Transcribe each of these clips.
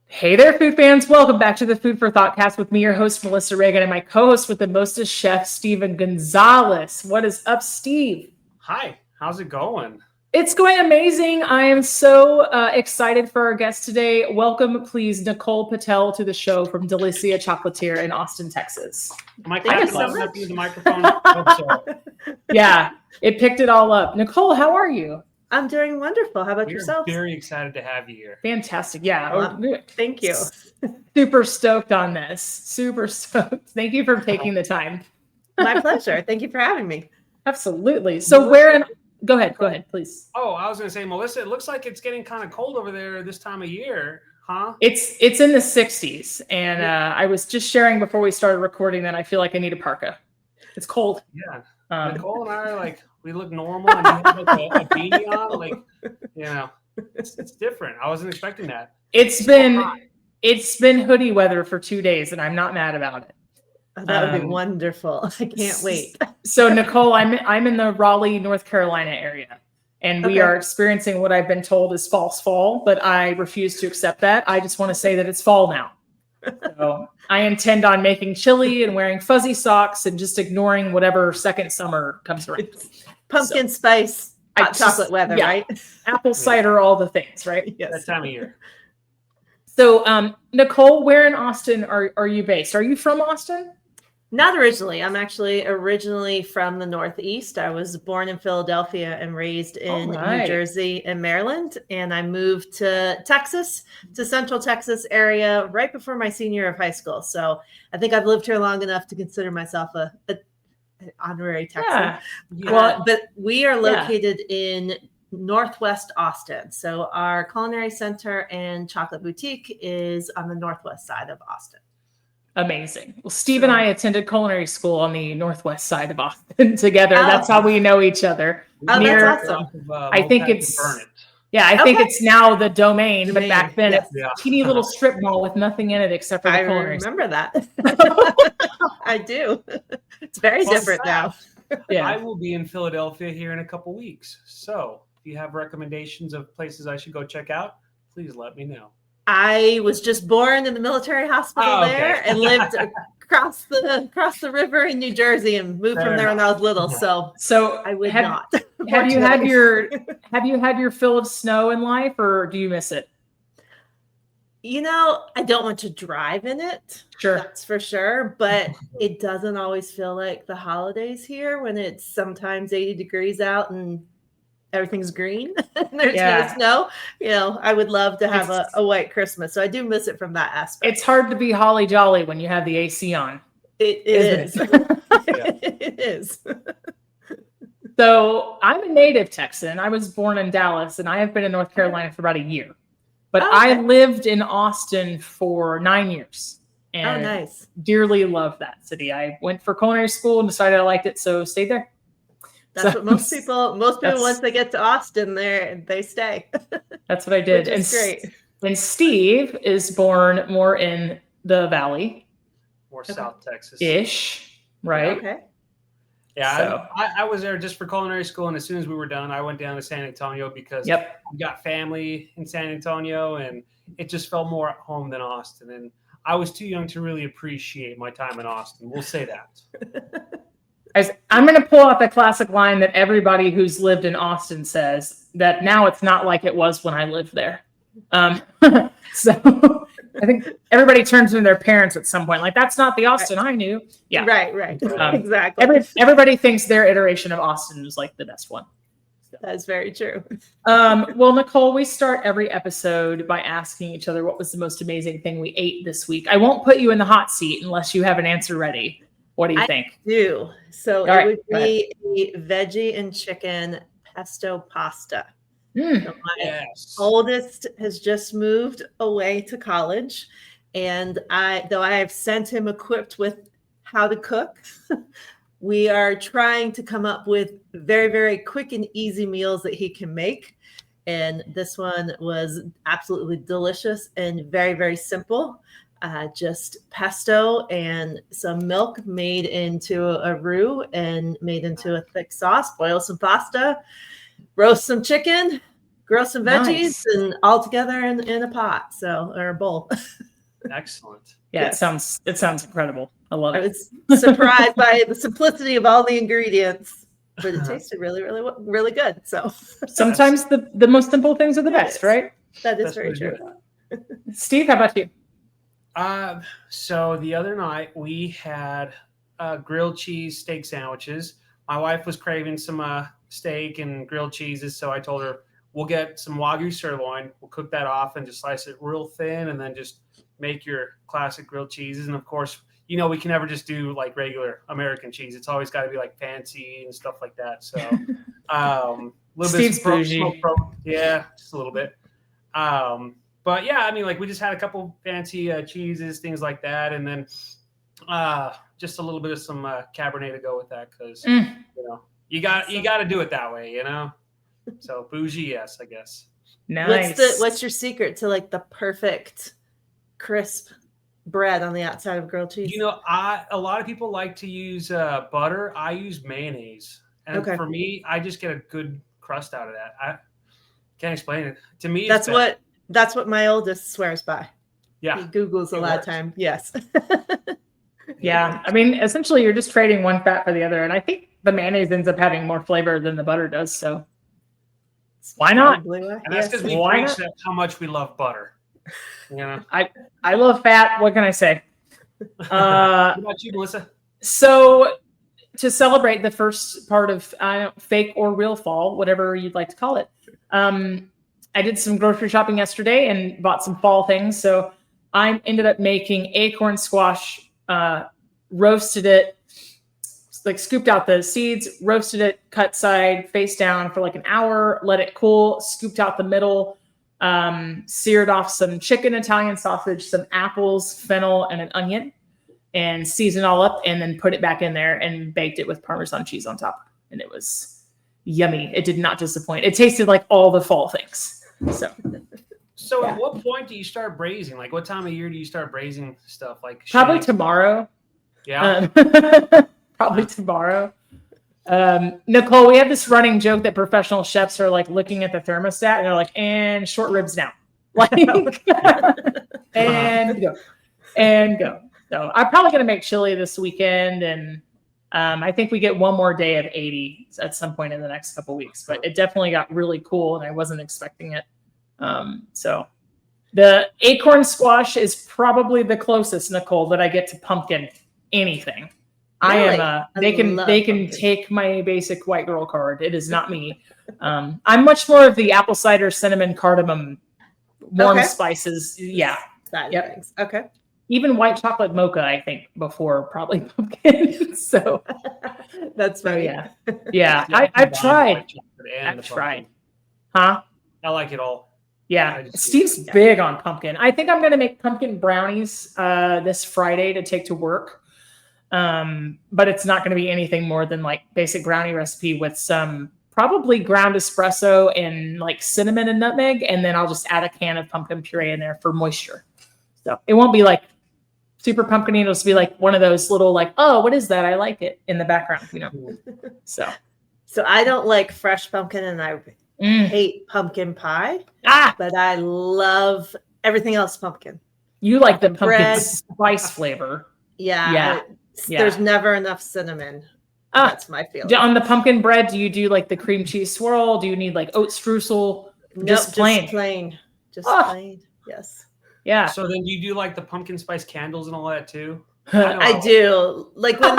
Hey there, food fans. Welcome back to the Food for Thoughtcast with me, your host, Melissa Reagan, and my co-host with the mostest chef, Steven Gonzalez. What is up, Steve? Hi, how's it going? It's going amazing. I am so excited for our guest today. Welcome, please, Nicole Patel to the show from Delicia Chocolatier in Austin, Texas. Am I Thank you clapping so loud enough much. to use the microphone? Hope so. Yeah, it picked it all up. Nicole, how are you? I'm doing wonderful. How about We're yourself? very excited to have you here. Fantastic. Yeah. Thank you. Super stoked on this. Super stoked. Thank you for taking the time. My pleasure. Thank you for having me. Absolutely. So where in go ahead, please. Oh, I was going to say, Melissa, it looks like it's getting kind of cold over there this time of year, huh? It's in the 60s, and I was just sharing before we started recording that I feel like I need a parka. It's cold. Yeah. Nicole and I are like, we look normal, and you have like a beanie on, like, it's different. I wasn't expecting that. It's been hoodie weather for 2 days, and I'm not mad about it. That would be wonderful. I can't wait. So Nicole, I'm in the Raleigh, North Carolina area, and we are experiencing what I've been told is false fall, but I refuse to accept that. I just want to say that it's fall now. So I intend on making chili and wearing fuzzy socks and just ignoring whatever second summer comes around. Pumpkin spice, hot chocolate weather, right? Apple cider, all the things, right? Yes. That time of year. So Nicole, where in Austin are you based? Are you from Austin? Not originally. I'm actually originally from the Northeast. I was born in Philadelphia and raised in New Jersey and Maryland. And I moved to Texas, to Central Texas area right before my senior year of high school. So I think I've lived here long enough to consider myself an honorary Texan. Yeah. Well, but we are located in Northwest Austin. So our culinary center and chocolate boutique is on the northwest side of Austin. Amazing. Well, Steve and I attended culinary school on the northwest side of Austin together. That's how we know each other. Oh, that's awesome. I think it's I think it's now the domain, but back then it's a teeny little strip mall with nothing in it except for the culinary. I remember that. I do. It's very different now. Yeah. I will be in Philadelphia here in a couple weeks. So if you have recommendations of places I should go check out, please let me know. I was just born in the military hospital there and lived across the river in New Jersey and moved from there when I was little. So I would not. Have you had your fill of snow in life, or do you miss it? I don't want to drive in it. Sure. That's for sure. But it doesn't always feel like the holidays here when it's sometimes 80 degrees out and everything's green and there's no snow. I would love to have a white Christmas. So I do miss it from that aspect. It's hard to be holly jolly when you have the AC on. It is. It is. So I'm a native Texan. I was born in Dallas, and I have been in North Carolina for about a year. But I lived in Austin for 9 years. And nice. Dearly love that city. I went for culinary school and decided I liked it, so stayed there. That's what most people once they get to Austin, they stay. That's what I did. Which is great. And Steve is born more in the Valley. More South Texas. Ish, right? Okay. Yeah, So. I was there just for culinary school, and as soon as we were done, I went down to San Antonio because we got family in San Antonio, and it just felt more at home than Austin. And I was too young to really appreciate my time in Austin. We'll say that. I'm going to pull out the classic line that everybody who's lived in Austin says, that now it's not like it was when I lived there. So I think everybody turns to their parents at some point. Like, that's not the Austin I knew. Yeah. Right. Exactly. Everybody thinks their iteration of Austin is like the best one. That's very true. Well, Nicole, we start every episode by asking each other what was the most amazing thing we ate this week. I won't put you in the hot seat unless you have an answer ready. What do you think? I do. So it would be a veggie and chicken pesto pasta. So my oldest has just moved away to college, and I have sent him equipped with how to cook. We are trying to come up with very, very quick and easy meals that he can make. And this one was absolutely delicious and very, very simple. Just pesto and some milk made into a roux and made into a thick sauce. Boil some pasta, roast some chicken, grill some veggies and all together in a pot, or a bowl. Excellent. Yeah, it sounds incredible. I love it. I was surprised by the simplicity of all the ingredients, but it tasted really, really, really good. So sometimes the most simple things are the best, right? That is very true. Steve, how about you? So the other night we had grilled cheese steak sandwiches. My wife was craving some steak and grilled cheeses, so I told her we'll get some Wagyu sirloin. We'll cook that off and just slice it real thin, and then just make your classic grilled cheeses. And of course, we can never just do like regular American cheese. It's always got to be like fancy and stuff like that. So, Steve's bougie. Yeah, just a little bit. But yeah, I mean, like we just had a couple fancy cheeses, things like that, and then just a little bit of some Cabernet to go with that because you got to do it that way, So bougie, yes, I guess. Nice. What's your secret to like the perfect crisp bread on the outside of grilled cheese? A lot of people like to use butter. I use mayonnaise, and for me, I just get a good crust out of that. I can't explain it. To me, that's what my oldest swears by. Yeah, he Googles a lot of time. Yes. Yeah, I mean, essentially, you're just trading one fat for the other, and I think the mayonnaise ends up having more flavor than the butter does. So why not? And that's because we preach how much we love butter. I love fat. What can I say? What about you, Melissa? So to celebrate the first part of fake or real fall, whatever you'd like to call it, I did some grocery shopping yesterday and bought some fall things. So I ended up making acorn squash, roasted it, like scooped out the seeds, roasted it, cut side, face down for like an hour, let it cool, scooped out the middle, seared off some chicken Italian sausage, some apples, fennel, and an onion, and seasoned all up, and then put it back in there and baked it with Parmesan cheese on top. And it was yummy. It did not disappoint. It tasted like all the fall things. So at what point do you start braising? Like what time of year do you start braising stuff? Like probably tomorrow. Yeah. Probably tomorrow. Nicole, we have this running joke that professional chefs are like looking at the thermostat and they're like, and short ribs now. Like and go. So I'm probably gonna make chili this weekend, and I think we get one more day of 80 at some point in the next couple of weeks. But it definitely got really cool, and I wasn't expecting it. So the acorn squash is probably the closest, Nicole, that I get to pumpkin anything. Really? They can take my basic white girl card. It is not me. I'm much more of the apple cider, cinnamon, cardamom, warm spices. Yeah. Things. Okay. Even white chocolate mocha, I think, before probably pumpkin. So that's funny. Yeah. I've tried. I've tried. Huh? I like it all. Yeah. Steve's big on pumpkin. I think I'm going to make pumpkin brownies this Friday to take to work. But it's not going to be anything more than like basic brownie recipe with some probably ground espresso and like cinnamon and nutmeg. And then I'll just add a can of pumpkin puree in there for moisture. So it won't be like super pumpkin-y. It'll just be like one of those little like, oh, what is that? I like it in the background, So I don't like fresh pumpkin, and I hate pumpkin pie. But I love everything else pumpkin. You like the pumpkin spice flavor. Yeah. There's never enough cinnamon. That's my feeling. On the pumpkin bread, do you do like the cream cheese swirl? Do you need like oat streusel? Nope, just plain. Just plain. Yes. Yeah. So then you do like the pumpkin spice candles and all that too? I do. Like when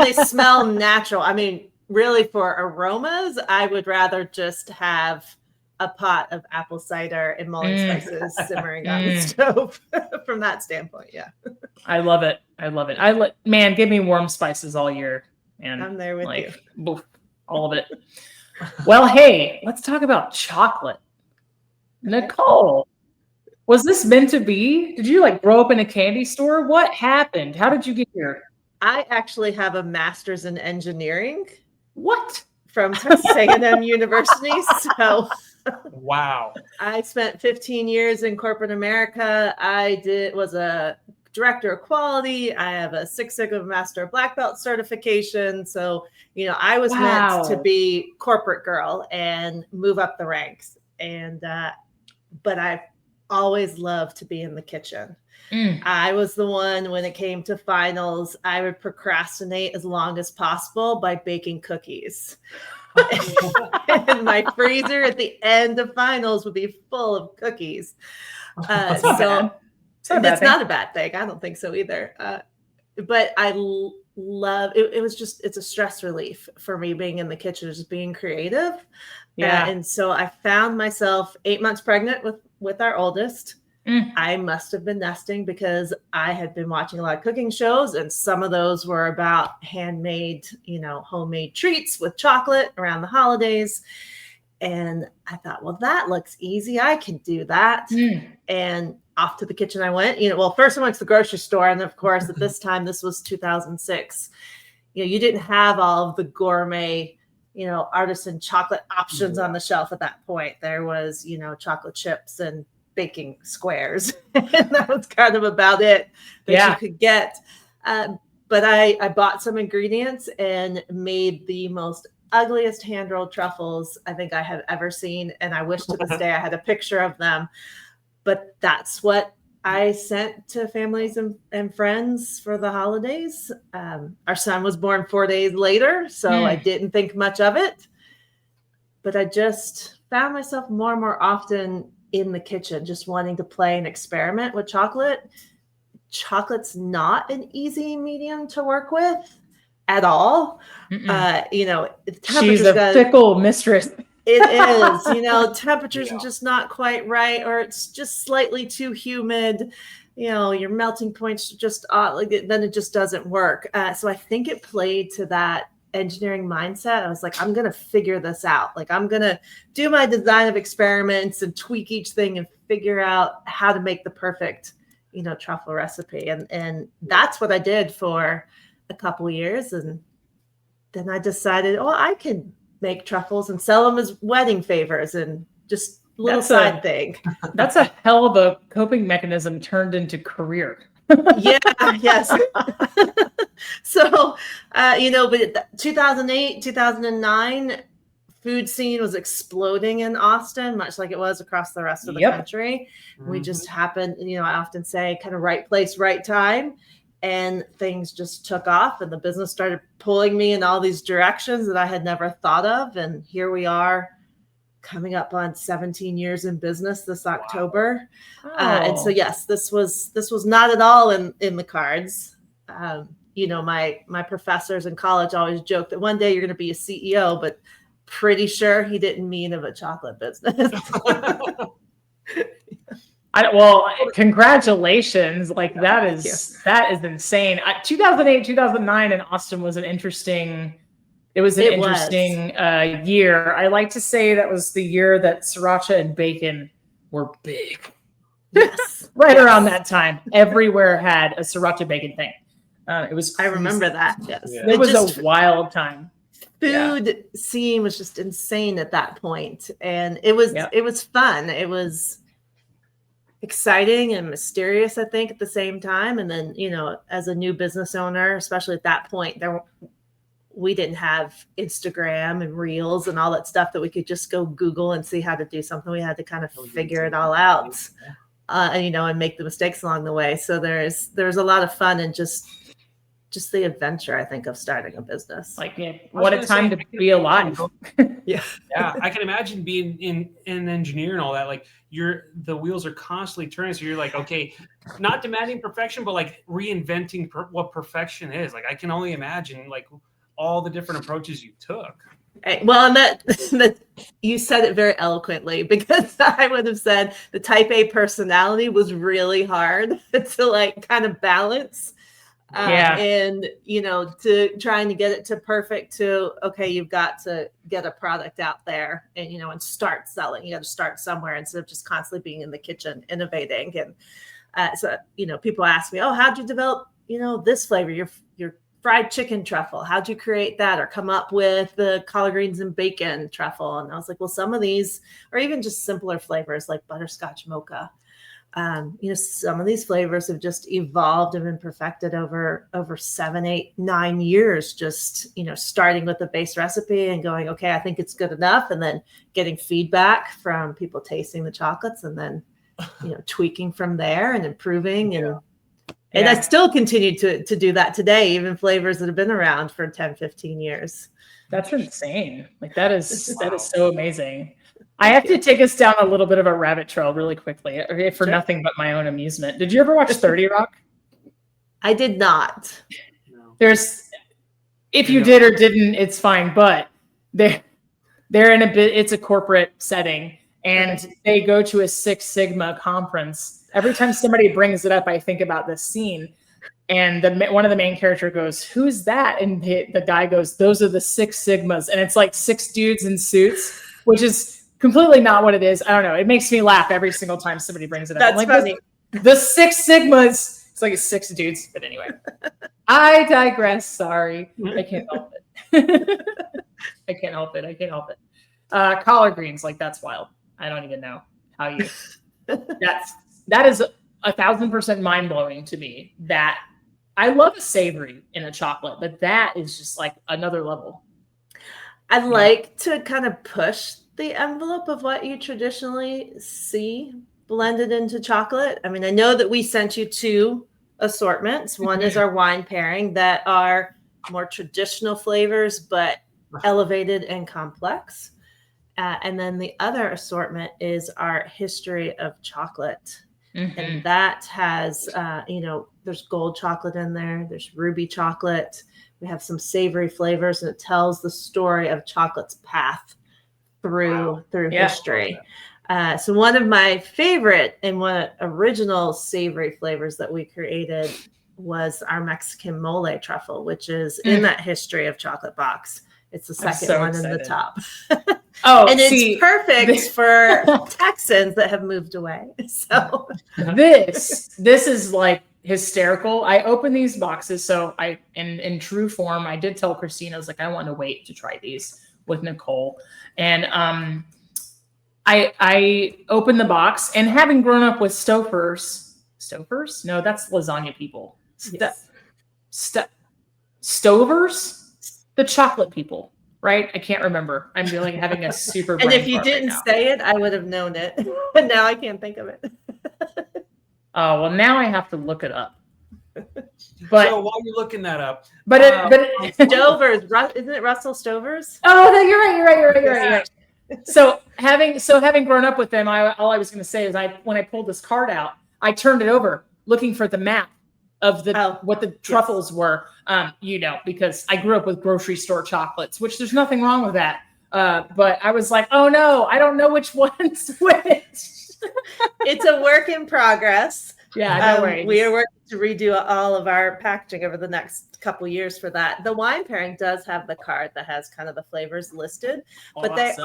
they smell natural. I mean, really for aromas, I would rather just have a pot of apple cider and mulling spices simmering on the stove from that standpoint. Yeah. I love it. Man, give me warm spices all year. And I'm there with you. Boof, all of it. Well, hey, let's talk about chocolate. Nicole, was this meant to be? Did you like grow up in a candy store? What happened? How did you get here? I actually have a master's in engineering. What? From Texas A&M University. So wow. I spent 15 years in corporate America. I was a director of quality. I have a Six Sigma Master Black Belt certification. So, I was meant to be corporate girl and move up the ranks. And, but I always loved to be in the kitchen. I was the one, when it came to finals, I would procrastinate as long as possible by baking cookies. And my freezer at the end of finals would be full of cookies. So it's not a bad thing. I don't think so either. But I love it. It's a stress relief for me being in the kitchen, just being creative. Yeah. And so I found myself 8 months pregnant with our oldest. I must have been nesting because I had been watching a lot of cooking shows, and some of those were about handmade, homemade treats with chocolate around the holidays. And I thought, well, that looks easy. I can do that. And off to the kitchen I went. First I went to the grocery store. And of course, at this time, this was 2006. You didn't have all of the gourmet, artisan chocolate options on the shelf at that point. There was, chocolate chips and baking squares. And that was kind of about it that you could get. But I bought some ingredients and made the most ugliest hand-rolled truffles I think I have ever seen. And I wish to this day I had a picture of them. But that's what I sent to families and friends for the holidays. Our son was born 4 days later, so I didn't think much of it. But I just found myself more and more often in the kitchen, just wanting to play and experiment with chocolate. Chocolate's not an easy medium to work with at all. She's a fickle mistress. It is, temperatures are just not quite right, or it's just slightly too humid. Your melting points just then it just doesn't work. So I think it played to that engineering mindset. I was like, I'm going to figure this out. Like, I'm going to do my design of experiments and tweak each thing and figure out how to make the perfect, truffle recipe. And that's what I did for a couple of years. And then I decided, I can make truffles and sell them as wedding favors and just little side thing. That's a hell of a coping mechanism turned into career. Yes. So, but 2008, 2009, food scene was exploding in Austin, much like it was across the rest of the country. We just happened, I often say, kind of right place, right time. And things just took off, and the business started pulling me in all these directions that I had never thought of. And here we are, coming up on 17 years in business this October. And so, yes, this was not at all in the cards. My professors in college always joked that one day you're going to be a CEO, but pretty sure he didn't mean of a chocolate business. Congratulations. That is insane. 2008, 2009 in Austin was an interesting year. I like to say that was the year that sriracha and bacon were big. Yes. Around that time, everywhere had a sriracha bacon thing. It was crazy. I remember that. Yes. Yeah. It was a wild time. Food scene was just insane at that point. And it was fun. It was exciting and mysterious, I think, at the same time. And then, as a new business owner, especially at that point, we didn't have Instagram and Reels and all that stuff that we could just go Google and see how to do something. We had to kind of figure it all out, and make the mistakes along the way. So there's a lot of fun and just the adventure, I think, of starting a business. What a time to be alive. Yeah. I can imagine being in an engineer and all that. The wheels are constantly turning. So you're like, okay, not demanding perfection, but reinventing what perfection is. I can only imagine all the different approaches you took. Well, and that you said it very eloquently, because I would have said the type A personality was really hard to kind of balance. And, to trying to get it to perfect to, okay, you've got to get a product out there and, and start selling. You got to start somewhere instead of just constantly being in the kitchen innovating. And so, people ask me, how'd you develop, this flavor, your fried chicken truffle? How'd you create that or come up with the collard greens and bacon truffle? And I was like, well, some of these are even just simpler flavors like butterscotch mocha. some of these flavors have just evolved and been perfected over 7, 8, 9 years, just, starting with the base recipe and going, okay, I think it's good enough. And then getting feedback from people tasting the chocolates and then, tweaking from there and improving. And I still continue to do that today, even flavors that have been around for 10, 15 years. That's insane. Like that is so amazing. I have to take us down a little bit of a rabbit trail really quickly, for nothing but my own amusement. Did you ever watch 30 Rock? I did not. No. If you did or didn't, it's fine. But they're in it's a corporate setting, and they go to a Six Sigma conference. Every time somebody brings it up, I think about this scene. And one of the main character goes, "Who's that?" And the guy goes, "Those are the Six Sigmas." And it's like 6 dudes in suits, which is completely not what it is. I don't know. It makes me laugh every single time somebody brings it up. That's like, funny. The 6 Sigmas. It's like 6 dudes. But anyway, I digress. Sorry. I can't help it. I can't help it. Collard greens, like that's wild. I don't even know how you. That is 1,000% mind blowing to me. That I love a savory in a chocolate, but that is just like another level. I like to kind of push the envelope of what you traditionally see blended into chocolate. I mean, I know that we sent you 2 assortments. One is our wine pairing that are more traditional flavors, but elevated and complex. And then the other assortment is our history of chocolate. And that has, there's gold chocolate in there. There's ruby chocolate. We have some savory flavors, and it tells the story of chocolate's path through history. So one of my favorite and one original savory flavors that we created was our Mexican mole truffle, which is in that history of chocolate box. It's the second one in the top. And it's perfect for Texans that have moved away. So this is like hysterical. I open these boxes. So in true form, I did tell Christina, I was like, I want to wait to try these with Nicole. And I opened the box, and having grown up with Stofers? No, that's lasagna people. Stovers? The chocolate people, right? I can't remember. I'm really having a super brain and if you fart didn't say it, I would have known it. But now I can't think of it. Oh, well, now I have to look it up. But so while you're looking that up, Stovers, isn't it Russell Stovers? Oh, you're right. So having grown up with them, all I was going to say is when I pulled this card out, I turned it over looking for the map of what the truffles were, because I grew up with grocery store chocolates, which there's nothing wrong with that. But I was like, oh no, I don't know which one's which. It's a work in progress. Yeah, no worries. We are working to redo all of our packaging over the next couple years for that. The wine pairing does have the card that has kind of the flavors listed, but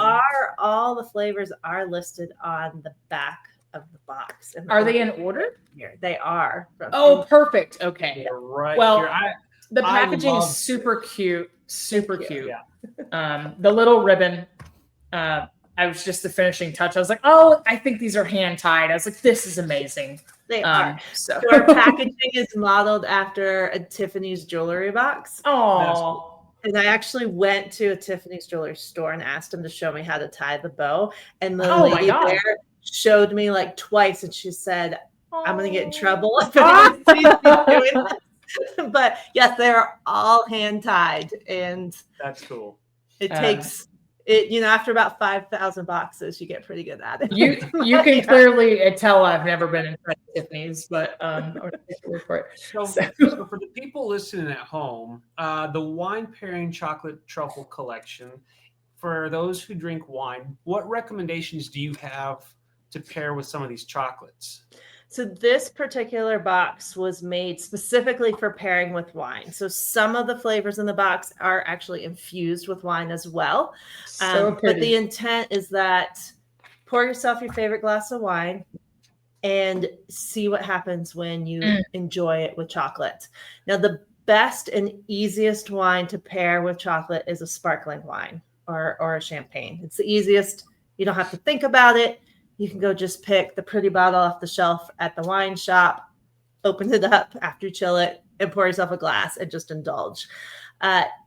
all the flavors are listed on the back of the box. Are they in order? Here they are. Perfect. Okay. Right. Well, the packaging is super cute. Super cute. Yeah. The little ribbon. I was just the finishing touch. I was like, oh, I think these are hand tied. I was like, this is amazing. They are. So our packaging is modeled after a Tiffany's jewelry box. Oh. And I actually went to a Tiffany's jewelry store and asked them to show me how to tie the bow. And the lady there showed me like twice, and she said, I'm going to get in trouble if anyone sees me doing this. But yes, they're all hand tied, and that's cool. It takes it, after about 5,000 boxes, you get pretty good at it. You can clearly tell I've never been in Tiffany's, but I'll take your word for it. So for the people listening at home, the wine pairing chocolate truffle collection, for those who drink wine, what recommendations do you have to pair with some of these chocolates? So this particular box was made specifically for pairing with wine. So some of the flavors in the box are actually infused with wine as well. But the intent is that pour yourself your favorite glass of wine and see what happens when you enjoy it with chocolate. Now, the best and easiest wine to pair with chocolate is a sparkling wine or a champagne. It's the easiest. You don't have to think about it. you can go just pick the pretty bottle off the shelf at the wine shop, open it up after you chill it, and pour yourself a glass and just indulge.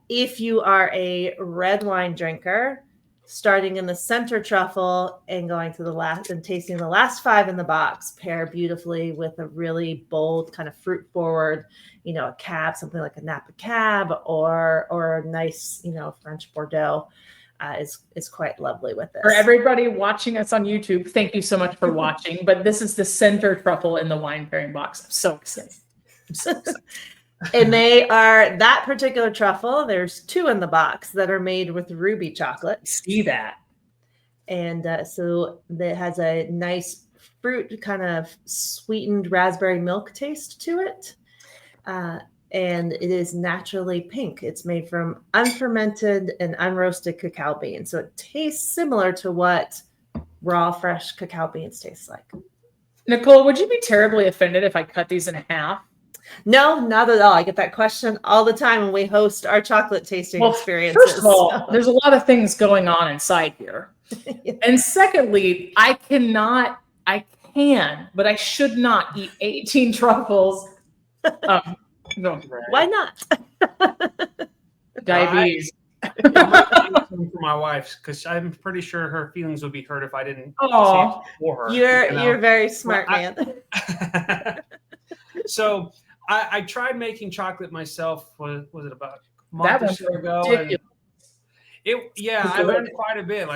If you are a red wine drinker, starting in the center truffle and going to the last and tasting the last 5 in the box pair beautifully with a really bold kind of fruit forward, a cab, something like a Napa cab or a nice, French Bordeaux is quite lovely with this. For everybody watching us on YouTube, thank you so much for watching. But this is the center truffle in the wine pairing box. I'm so excited. And they are that particular truffle. There's 2 in the box that are made with ruby chocolate. See that? And so it has a nice fruit, kind of sweetened raspberry milk taste to it. And it is naturally pink. It's made from unfermented and unroasted cacao beans. So it tastes similar to what raw, fresh cacao beans taste like. Nicole, would you be terribly offended if I cut these in half? No, not at all. I get that question all the time when we host our chocolate tasting experiences. First of all, there's a lot of things going on inside here. Yeah. And secondly, I can, but I should not eat 18 truffles. No. Why not? Diabetes. For my wife, because I'm pretty sure her feelings would be hurt if I didn't say it for her. You're very smart, man. So I tried making chocolate myself. Was it about a month or so ago? I learned quite a bit.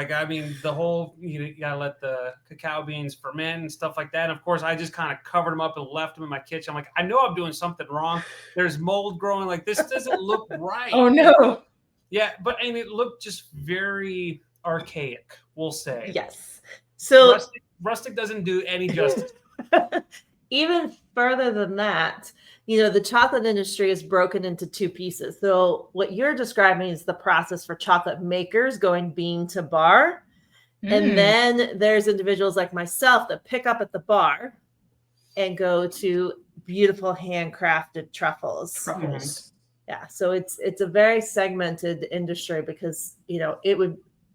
The whole you gotta let the cacao beans ferment and stuff like that. And of course, I just kind of covered them up and left them in my kitchen. I'm like, I know I'm doing something wrong. There's mold growing. Like this doesn't look right. Oh no. Yeah, and it looked just very archaic. We'll say. Yes. So rustic doesn't do any justice. Even further than that, the chocolate industry is broken into 2 pieces. So what you're describing is the process for chocolate makers going bean to bar. And then there's individuals like myself that pick up at the bar and go to beautiful handcrafted truffles. Yeah. So it's a very segmented industry because,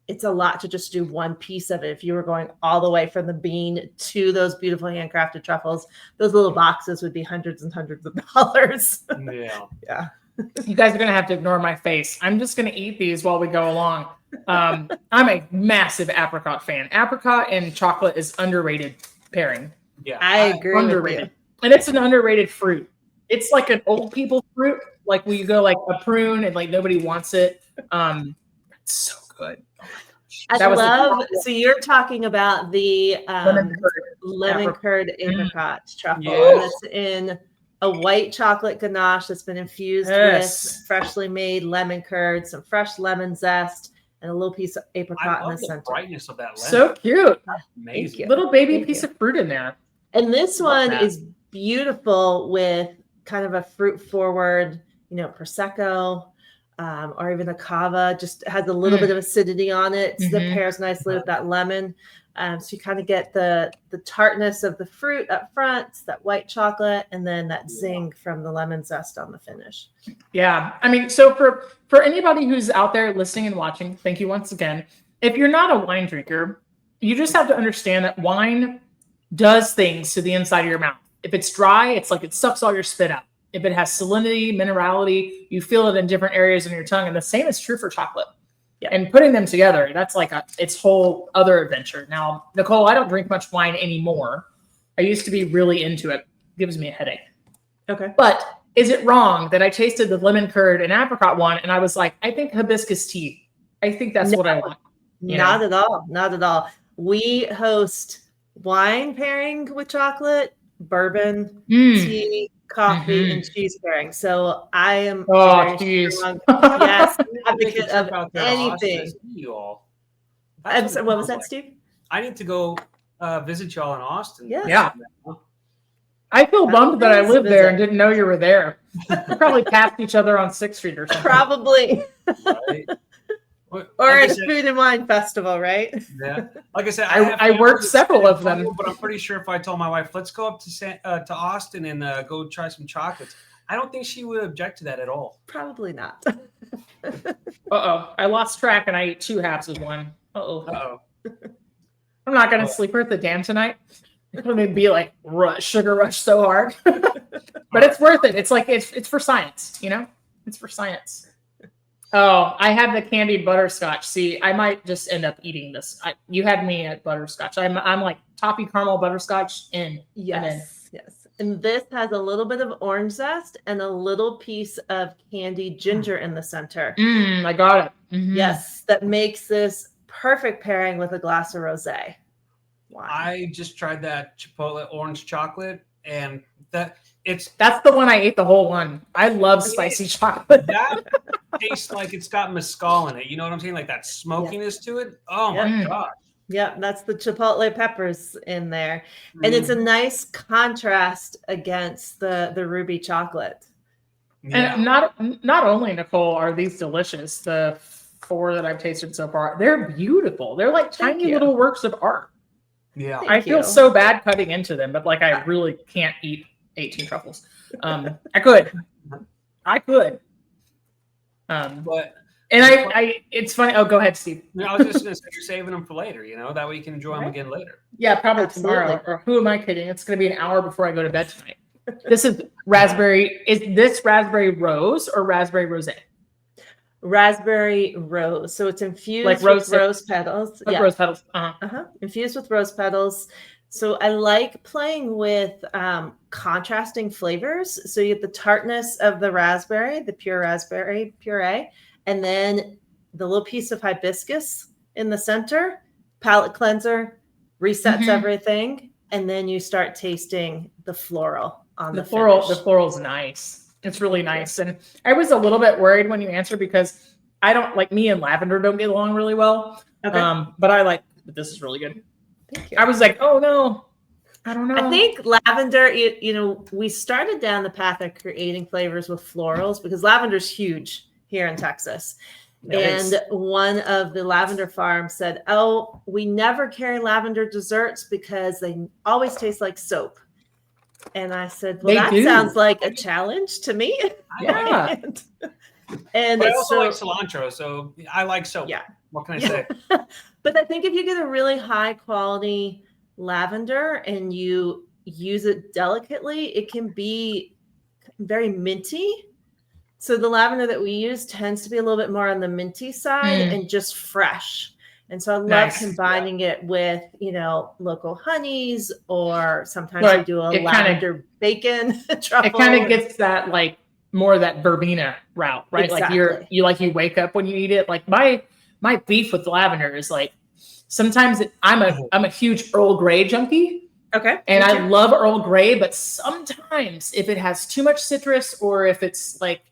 it's a lot to just do one piece of it. If you were going all the way from the bean to those beautiful handcrafted truffles, those little boxes would be hundreds and hundreds of dollars. Yeah. Yeah. You guys are going to have to ignore my face. I'm just going to eat these while we go along. I'm a massive apricot fan. Apricot and chocolate is underrated pairing. Yeah. I agree. Underrated. With you. And it's an underrated fruit. It's like an old people fruit. Like we go like a prune and like nobody wants it. It's so good. So you're talking about the lemon curd apricot truffle. Yes. That's in a white chocolate ganache that's been infused with freshly made lemon curd, some fresh lemon zest, and a little piece of apricot in the center. Brightness of that lemon. So cute. Amazing. Little baby piece of fruit in there. And this one is beautiful with kind of a fruit forward, Prosecco. Or even a cava, just has a little bit of acidity on it. So that pairs nicely with that lemon. So you kind of get the tartness of the fruit up front, that white chocolate, and then that zing from the lemon zest on the finish. Yeah. So for anybody who's out there listening and watching, thank you once again. If you're not a wine drinker, you just have to understand that wine does things to the inside of your mouth. If it's dry, it's like it sucks all your spit out. If it has salinity, minerality, you feel it in different areas in your tongue. And the same is true for chocolate. Yeah. And putting them together, that's like its whole other adventure. Now, Nicole, I don't drink much wine anymore. I used to be really into it. It gives me a headache. Okay. But is it wrong that I tasted the lemon curd and apricot one and I was like, I think hibiscus tea. I think that's what I want. Not at all. Not at all. We host wine pairing with chocolate, bourbon, tea, coffee, and cheese pairing. So I am strong, advocate of anything. What was that, Steve? I need to go visit y'all in Austin. Yeah. I feel bummed that I lived there and didn't know you were there. We probably passed each other on 6th Street or something. Probably. Right. Or at a food and wine festival, right? Yeah. Like I said, I worked several of them. But I'm pretty sure if I told my wife, let's go up to Austin and go try some chocolates, I don't think she would object to that at all. Probably not. I lost track and I ate 2 halves of one. Uh-oh. I'm not going to sleep her at the dam tonight. It's going to be like sugar rush so hard. But it's worth it. It's like, it's for science, you know? It's for science. Oh, I have the candied butterscotch. See, I might just end up eating this. You had me at butterscotch. I'm like toffee caramel butterscotch in. Yes. And this has a little bit of orange zest and a little piece of candied ginger in the center. I got it. Mm-hmm. Yes, that makes this perfect pairing with a glass of rosé. Wow. I just tried that Chipotle orange chocolate, and that's the one I ate the whole one. I love spicy chocolate. That tastes like it's got mescal in it. You know what I'm saying? Like that smokiness to it. Oh my gosh. Yeah, that's the Chipotle peppers in there. And it's a nice contrast against the ruby chocolate. Yeah. And not only, Nicole, are these delicious, the 4 that I've tasted so far, they're beautiful. They're like tiny little works of art. Yeah. I feel so bad cutting into them, but like I really can't eat 18 truffles. I could. But it's funny. Oh, go ahead, Steve. I was just going to say you're saving them for later, you know, that way you can enjoy them again later. Yeah, probably tomorrow. Or who am I kidding? It's going to be an hour before I go to bed tonight. This is raspberry. Is this raspberry rose or raspberry rosé? Raspberry rose. So it's infused with rose petals. Like rose petals. Infused with rose petals. So I like playing with contrasting flavors. So you get the tartness of the raspberry, the pure raspberry puree, and then the little piece of hibiscus in the center, palate cleanser, resets everything. And then you start tasting the floral on the finish. The floral's nice. It's really nice. And I was a little bit worried when you answered because I don't like me and lavender don't get along really well. Okay. But this is really good. Thank you. I was like, oh no, I don't know. I think lavender, we started down the path of creating flavors with florals because lavender's huge here in Texas. Nice. And one of the lavender farms said, oh, we never carry lavender desserts because they always taste like soap. And I said, well, that sounds like a challenge to me. Yeah. But I also like cilantro, so I like soap. Yeah. What can I say? But I think if you get a really high quality lavender and you use it delicately, it can be very minty. So the lavender that we use tends to be a little bit more on the minty side and just fresh. And so I love combining it with, local honeys, or sometimes we do a lavender bacon truffle. It kind of gets that like more of that verbena route, right? Exactly. Like you wake up when you eat it. Like my beef with lavender is like sometimes I'm a huge Earl Grey junkie. Okay. And I love Earl Grey, but sometimes if it has too much citrus or if it's like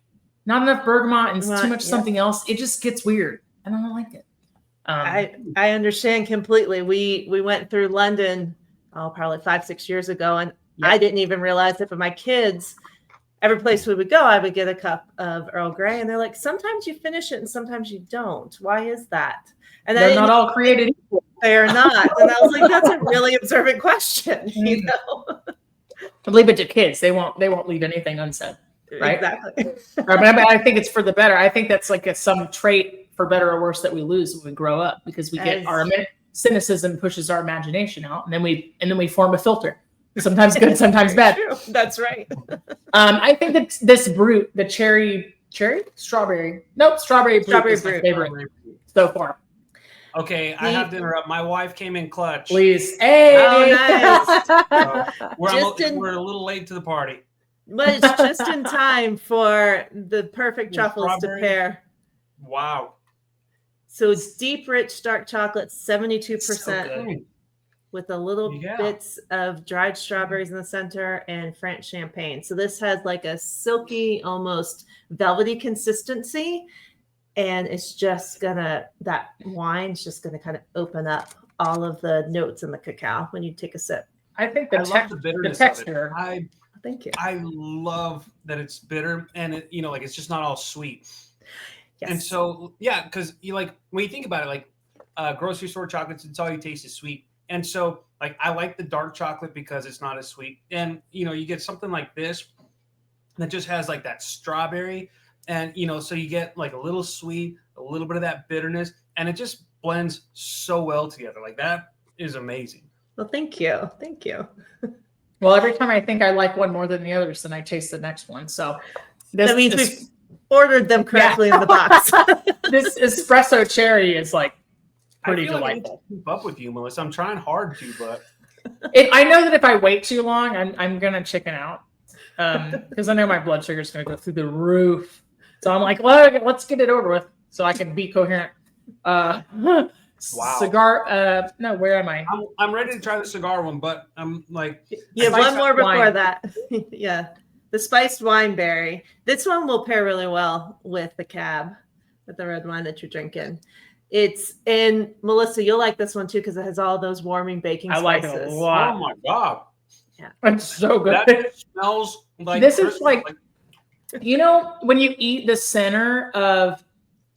not enough bergamot and too much something else, it just gets weird. And I don't like it. I understand completely. We went through London, probably 5-6 years ago, and I didn't even realize it. But my kids, every place we would go, I would get a cup of Earl Grey, and they're like, "Sometimes you finish it, and sometimes you don't. Why is that?" And they're not all created equal. They're not. And I was like, "That's a really observant question." Leave it to kids; they won't leave anything unsaid, right? Exactly. But I think it's for the better. I think that's like some trait, for better or worse, that we lose when we grow up because we get our cynicism pushes our imagination out, and then we form a filter. Sometimes good, sometimes bad. True. That's right. I think that this brute, the strawberry brute is my favorite so far. Okay, I have to interrupt. My wife came in clutch. Please. Hey. Oh, nice. So we're a little late to the party. But it's just in time for the perfect truffles to pair. Wow. So it's deep, rich, dark chocolate, 72%, with a little bits of dried strawberries in the center and French champagne. So this has like a silky, almost velvety consistency. And it's just that wine's just gonna kind of open up all of the notes in the cacao when you take a sip. I think I love the bitterness texture. Of it. Thank you. I love that it's bitter and it, like it's just not all sweet. Yes. And so, because when you think about it, like grocery store chocolates, it's all you taste is sweet. And so, like, I like the dark chocolate because it's not as sweet. And, you get something like this that just has like that strawberry. And, so you get like a little sweet, a little bit of that bitterness, and it just blends so well together. Like that, is amazing. Well, thank you. Thank you. Well, every time I think I like one more than the others, then I taste the next one. So that means we've ordered them correctly in the box. This espresso cherry is like pretty delightful. Like I need to keep up with you, Melissa. I'm trying hard to, but I know that if I wait too long, I'm gonna chicken out because I know my blood sugar is gonna go through the roof. So I'm like, well, let's get it over with so I can be coherent. Wow. Cigar. No, where am I? I'm ready to try the cigar one, but I'm like, you have one more before that. Yeah, the spiced wine berry. This one will pair really well with the cab, with the red wine that you're drinking. And Melissa, you'll like this one too because it has all those warming baking spices. I like it a lot. Oh my god, yeah, it's so good. That smells like this is like when you eat the center of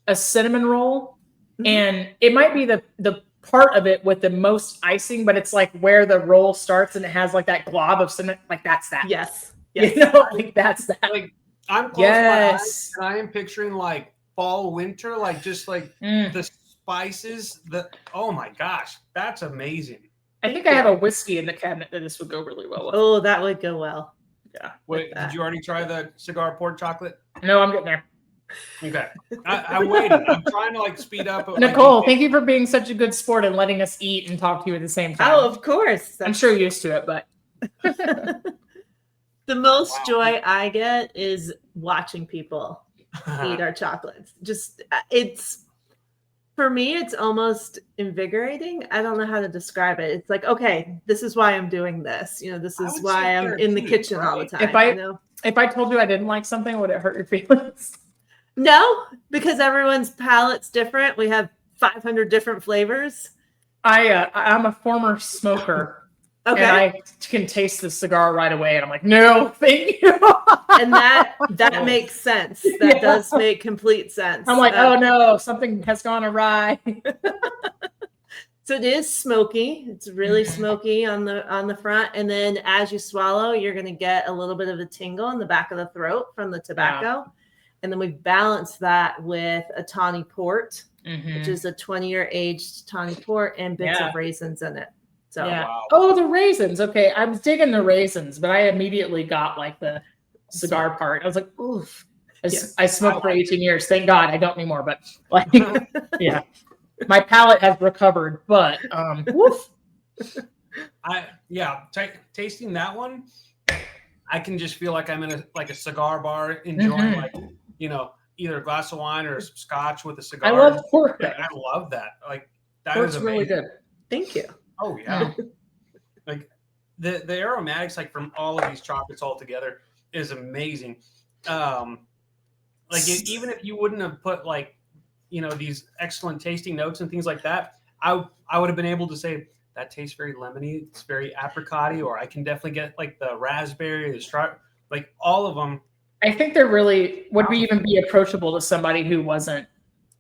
a cinnamon roll. And it might be the part of it with the most icing, but it's like where the roll starts and it has like that glob of cinnamon. Like that's that. Yes. You know, like that's that. Like I'm close my eyes and I am picturing like fall, winter, like just like the spices. Oh my gosh, that's amazing. I think I have a whiskey in the cabinet that this would go really well with. Oh, that would go well. Yeah. Wait, did you already try the cigar port chocolate? No, I'm getting there. Okay. I'm waiting. I'm trying to like speed up. Nicole, thank you for being such a good sport and letting us eat and talk to you at the same time. Oh, of course. I'm sure you're used to it, but the most joy I get is watching people eat our chocolates. Just for me, it's almost invigorating. I don't know how to describe it. It's like, okay, this is why I'm doing this. This is why I'm in the kitchen all the time. If I told you I didn't like something, would it hurt your feelings? No, because everyone's palate's different. We have 500 different flavors. I'm a former smoker. Okay. And I can taste the cigar right away. And I'm like, no, thank you. And that makes sense. That does make complete sense. I'm like, oh no, something has gone awry. So it is smoky. It's really smoky on the front. And then as you swallow, you're going to get a little bit of a tingle in the back of the throat from the tobacco. Yeah. And then we balance that with a tawny port, which is a 20-year aged tawny port and bits of raisins in it. So, wow. Oh, the raisins. Okay. I was digging the raisins, but I immediately got like the cigar part. I was like, oof. I smoked for 18 years. Thank God I don't anymore. But like, yeah, my palate has recovered, but woof. Tasting that one, I can just feel like I'm in a cigar bar enjoying either a glass of wine or some scotch with a cigar. I love pork. I love that. Like that Pork's is really good. Thank you. Oh yeah. Like the aromatics like from all of these chocolates all together is amazing. Even if you wouldn't have put these excellent tasting notes and things like that, I would have been able to say that tastes very lemony, it's very apricot-y, or I can definitely get like the raspberry, the strawberry, like all of them. I think they're really would be even be approachable to somebody who wasn't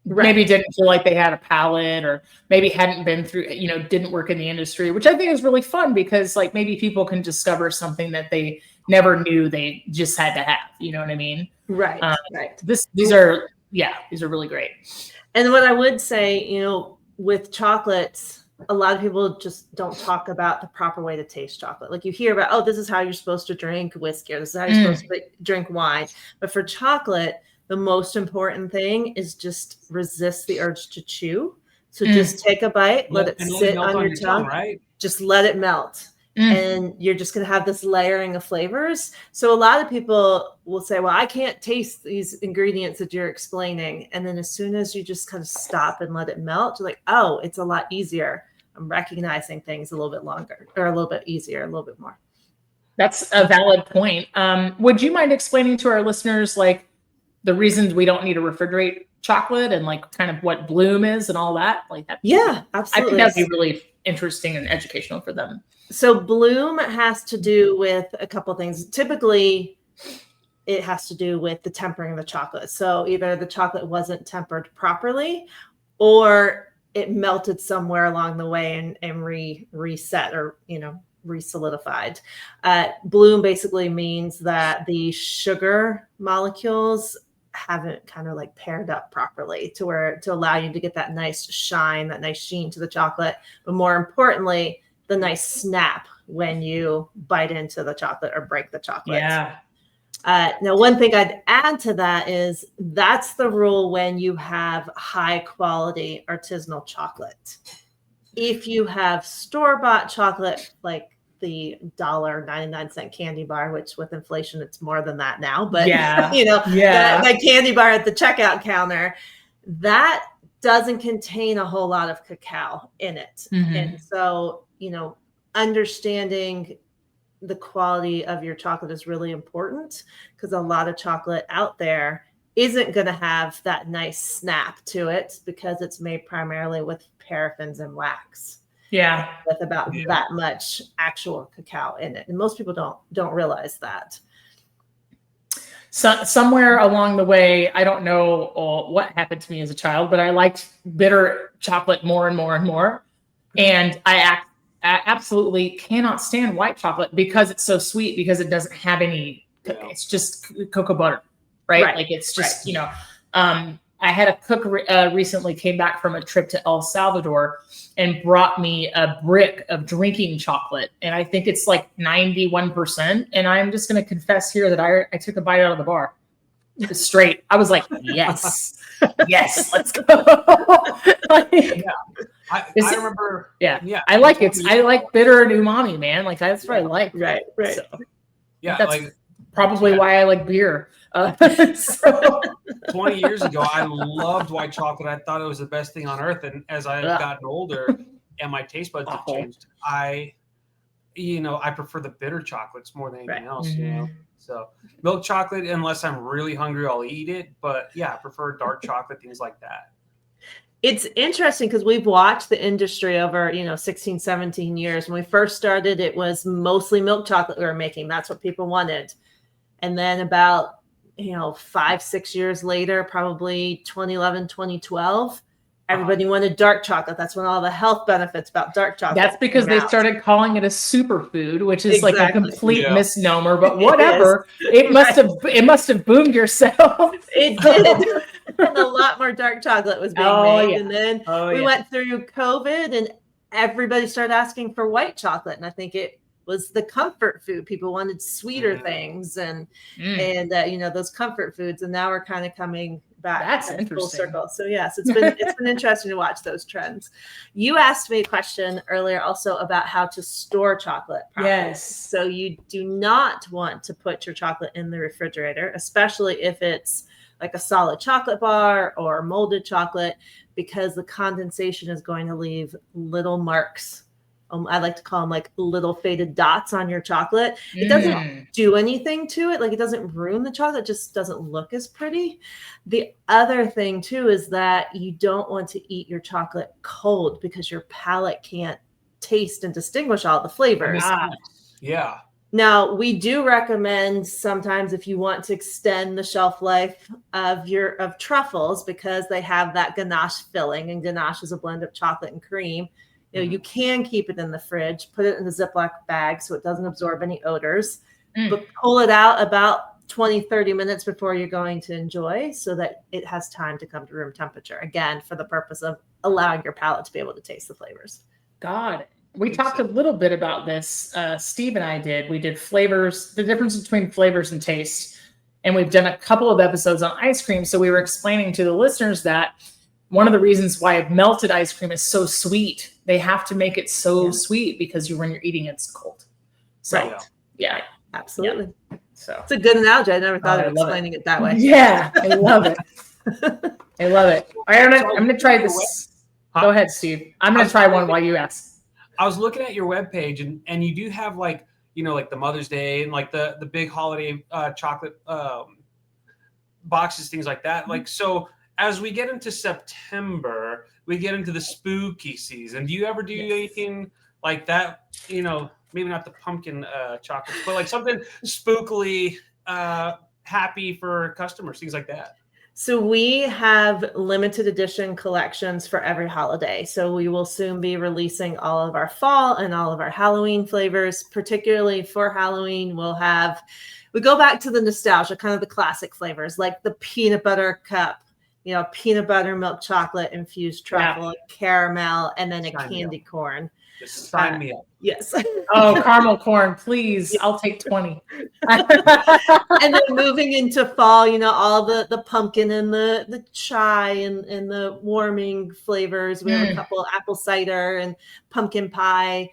maybe didn't feel like they had a palate or maybe hadn't been through, didn't work in the industry, which I think is really fun because like maybe people can discover something that they never knew they just had to have. You know what I mean? Right. Right. These are really great. And what I would say, with chocolates, a lot of people just don't talk about the proper way to taste chocolate. Like you hear about, oh, this is how you're supposed to drink whiskey, or this is how you're supposed to drink wine. But for chocolate, the most important thing is just resist the urge to chew. So just take a bite, let it sit on your tongue, right? Just let it melt. And you're just going to have this layering of flavors. So a lot of people will say, well, I can't taste these ingredients that you're explaining. And then as soon as you just kind of stop and let it melt, you're like, oh, it's a lot easier. I'm recognizing things a little bit longer or a little bit easier, a little bit more. That's a valid point. Would you mind explaining to our listeners, like the reasons we don't need to refrigerate chocolate and like kind of what bloom is and all that? Like that. Yeah, absolutely. I think that'd be really interesting and educational for them. So bloom has to do with a couple of things. Typically, it has to do with the tempering of the chocolate. So either the chocolate wasn't tempered properly or it melted somewhere along the way and reset or, re-solidified. Bloom basically means that the sugar molecules haven't kind of like paired up properly to allow you to get that nice shine, that nice sheen to the chocolate, but more importantly, the nice snap when you bite into the chocolate or break the chocolate. Yeah. Now, one thing I'd add to that is that's the rule when you have high quality artisanal chocolate. If you have store-bought chocolate, like the $1.99 candy bar, which with inflation, it's more than that now, but that candy bar at the checkout counter, that doesn't contain a whole lot of cacao in it. And so, understanding the quality of your chocolate is really important, because a lot of chocolate out there isn't going to have that nice snap to it because it's made primarily with paraffins and wax. Yeah. With about that much actual cacao in it. And most people don't realize that. So somewhere along the way, I don't know what happened to me as a child, but I liked bitter chocolate more and more and more. And I absolutely cannot stand white chocolate because it's so sweet, because it doesn't have any, it's just cocoa butter, right? Like it's just, I had a cook recently came back from a trip to El Salvador and brought me a brick of drinking chocolate. And I think it's like 91%. And I'm just going to confess here that I took a bite out of the bar straight. I was like, yes, let's go. I remember. Yeah. I like it. I like bitter and umami, man. Like that's what I like. Right. So, that's like probably why I like beer. 20 years ago, I loved white chocolate. I thought it was the best thing on earth. And as I've gotten older and my taste buds have changed, I prefer the bitter chocolates more than anything else. So milk chocolate, unless I'm really hungry, I'll eat it. But I prefer dark chocolate, things like that. It's interesting because we've watched the industry over, 16, 17 years. When we first started, it was mostly milk chocolate we were making. That's what people wanted. And then about 5-6 years later, probably 2011, 2012, everybody wanted dark chocolate. That's when all the health benefits about dark chocolate. That's because they started calling it a superfood, which is like a complete misnomer, but whatever. It must have boomed yourself. It did. And a lot more dark chocolate was being made. And then we went through COVID and everybody started asking for white chocolate. And I think it was the comfort food. People wanted sweeter things and those comfort foods. And now we're kind of coming back full circle. So yes, it's been interesting to watch those trends. You asked me a question earlier also about how to store chocolate properly. Yes. So you do not want to put your chocolate in the refrigerator, especially if it's like a solid chocolate bar or molded chocolate, because the condensation is going to leave little marks. I like to call them like little faded dots on your chocolate. It doesn't do anything to it. Like it doesn't ruin the chocolate. It just doesn't look as pretty. The other thing too is that you don't want to eat your chocolate cold because your palate can't taste and distinguish all the flavors. Yeah. Now, we do recommend sometimes if you want to extend the shelf life of truffles, because they have that ganache filling, and ganache is a blend of chocolate and cream. You can keep it in the fridge, put it in a Ziploc bag so it doesn't absorb any odors, but pull it out about 20, 30 minutes before you're going to enjoy so that it has time to come to room temperature. Again, for the purpose of allowing your palate to be able to taste the flavors. Got it. We talked a little bit about this. Steve and I did. We did flavors, the difference between flavors and taste. And we've done a couple of episodes on ice cream. So we were explaining to the listeners that one of the reasons why melted ice cream is so sweet, they have to make it so sweet because when you're eating it's cold. So, absolutely. Yeah. So it's a good analogy. I never thought of explaining it that way. Yeah, I love it. I love it. All right, I'm going to try this. Go ahead, Steve. I'm going to try one while you ask. I was looking at your webpage and you do have like the Mother's Day and like the big holiday chocolate boxes, things like that. Like, so as we get into September, we get into the spooky season. Do you ever do anything like that? Maybe not the pumpkin chocolate, but like something spookily happy for customers, things like that. So we have limited edition collections for every holiday. So we will soon be releasing all of our fall and all of our Halloween flavors. Particularly for Halloween, we go back to the nostalgia, kind of the classic flavors, like the peanut butter cup, peanut butter milk chocolate infused truffle, caramel, and then a candy corn. Just sign me up. Yes. Oh, caramel corn, please. I'll take 20. And then moving into fall, all the pumpkin and the chai and the warming flavors. We have a couple apple cider and pecan pie,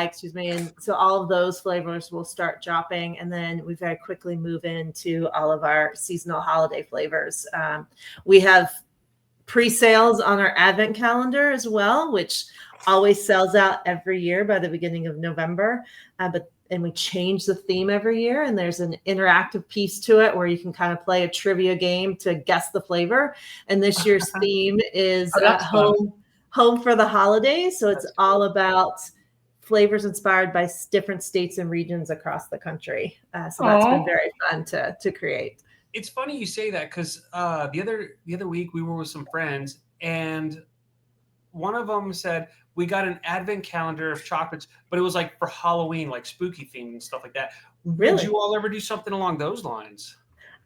excuse me. And so all of those flavors will start dropping. And then we very quickly move into all of our seasonal holiday flavors. We have pre-sales on our advent calendar as well, which always sells out every year by the beginning of November. And we change the theme every year. And there's an interactive piece to it where you can kind of play a trivia game to guess the flavor. And this year's theme is home for the holidays. So it's all about flavors inspired by different states and regions across the country. So that's been very fun to create. It's funny you say that because the other week we were with some friends and one of them said, we got an advent calendar of chocolates, but it was like for Halloween, like spooky themed and stuff like that. Really? Did you all ever do something along those lines?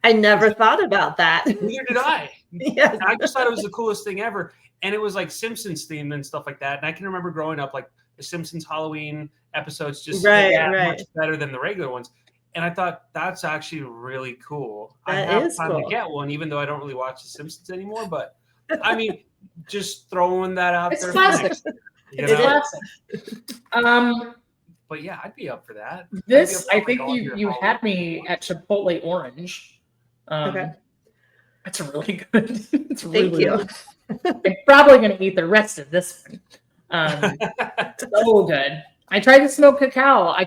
I never thought about that. Neither did I. Yes. I just thought it was the coolest thing ever. And it was like Simpsons themed and stuff like that. And I can remember growing up, like the Simpsons Halloween episodes just much better than the regular ones. And I thought that's actually really cool. I have time to get one, even though I don't really watch The Simpsons anymore. But I mean, just throwing that out there. Classic. It's classic. But yeah, I'd be up for that. I think you had me at Chipotle Orange. Okay. That's really good. It's Thank you. I'm probably going to eat the rest of this one. So good. I tried to smoke cacao. I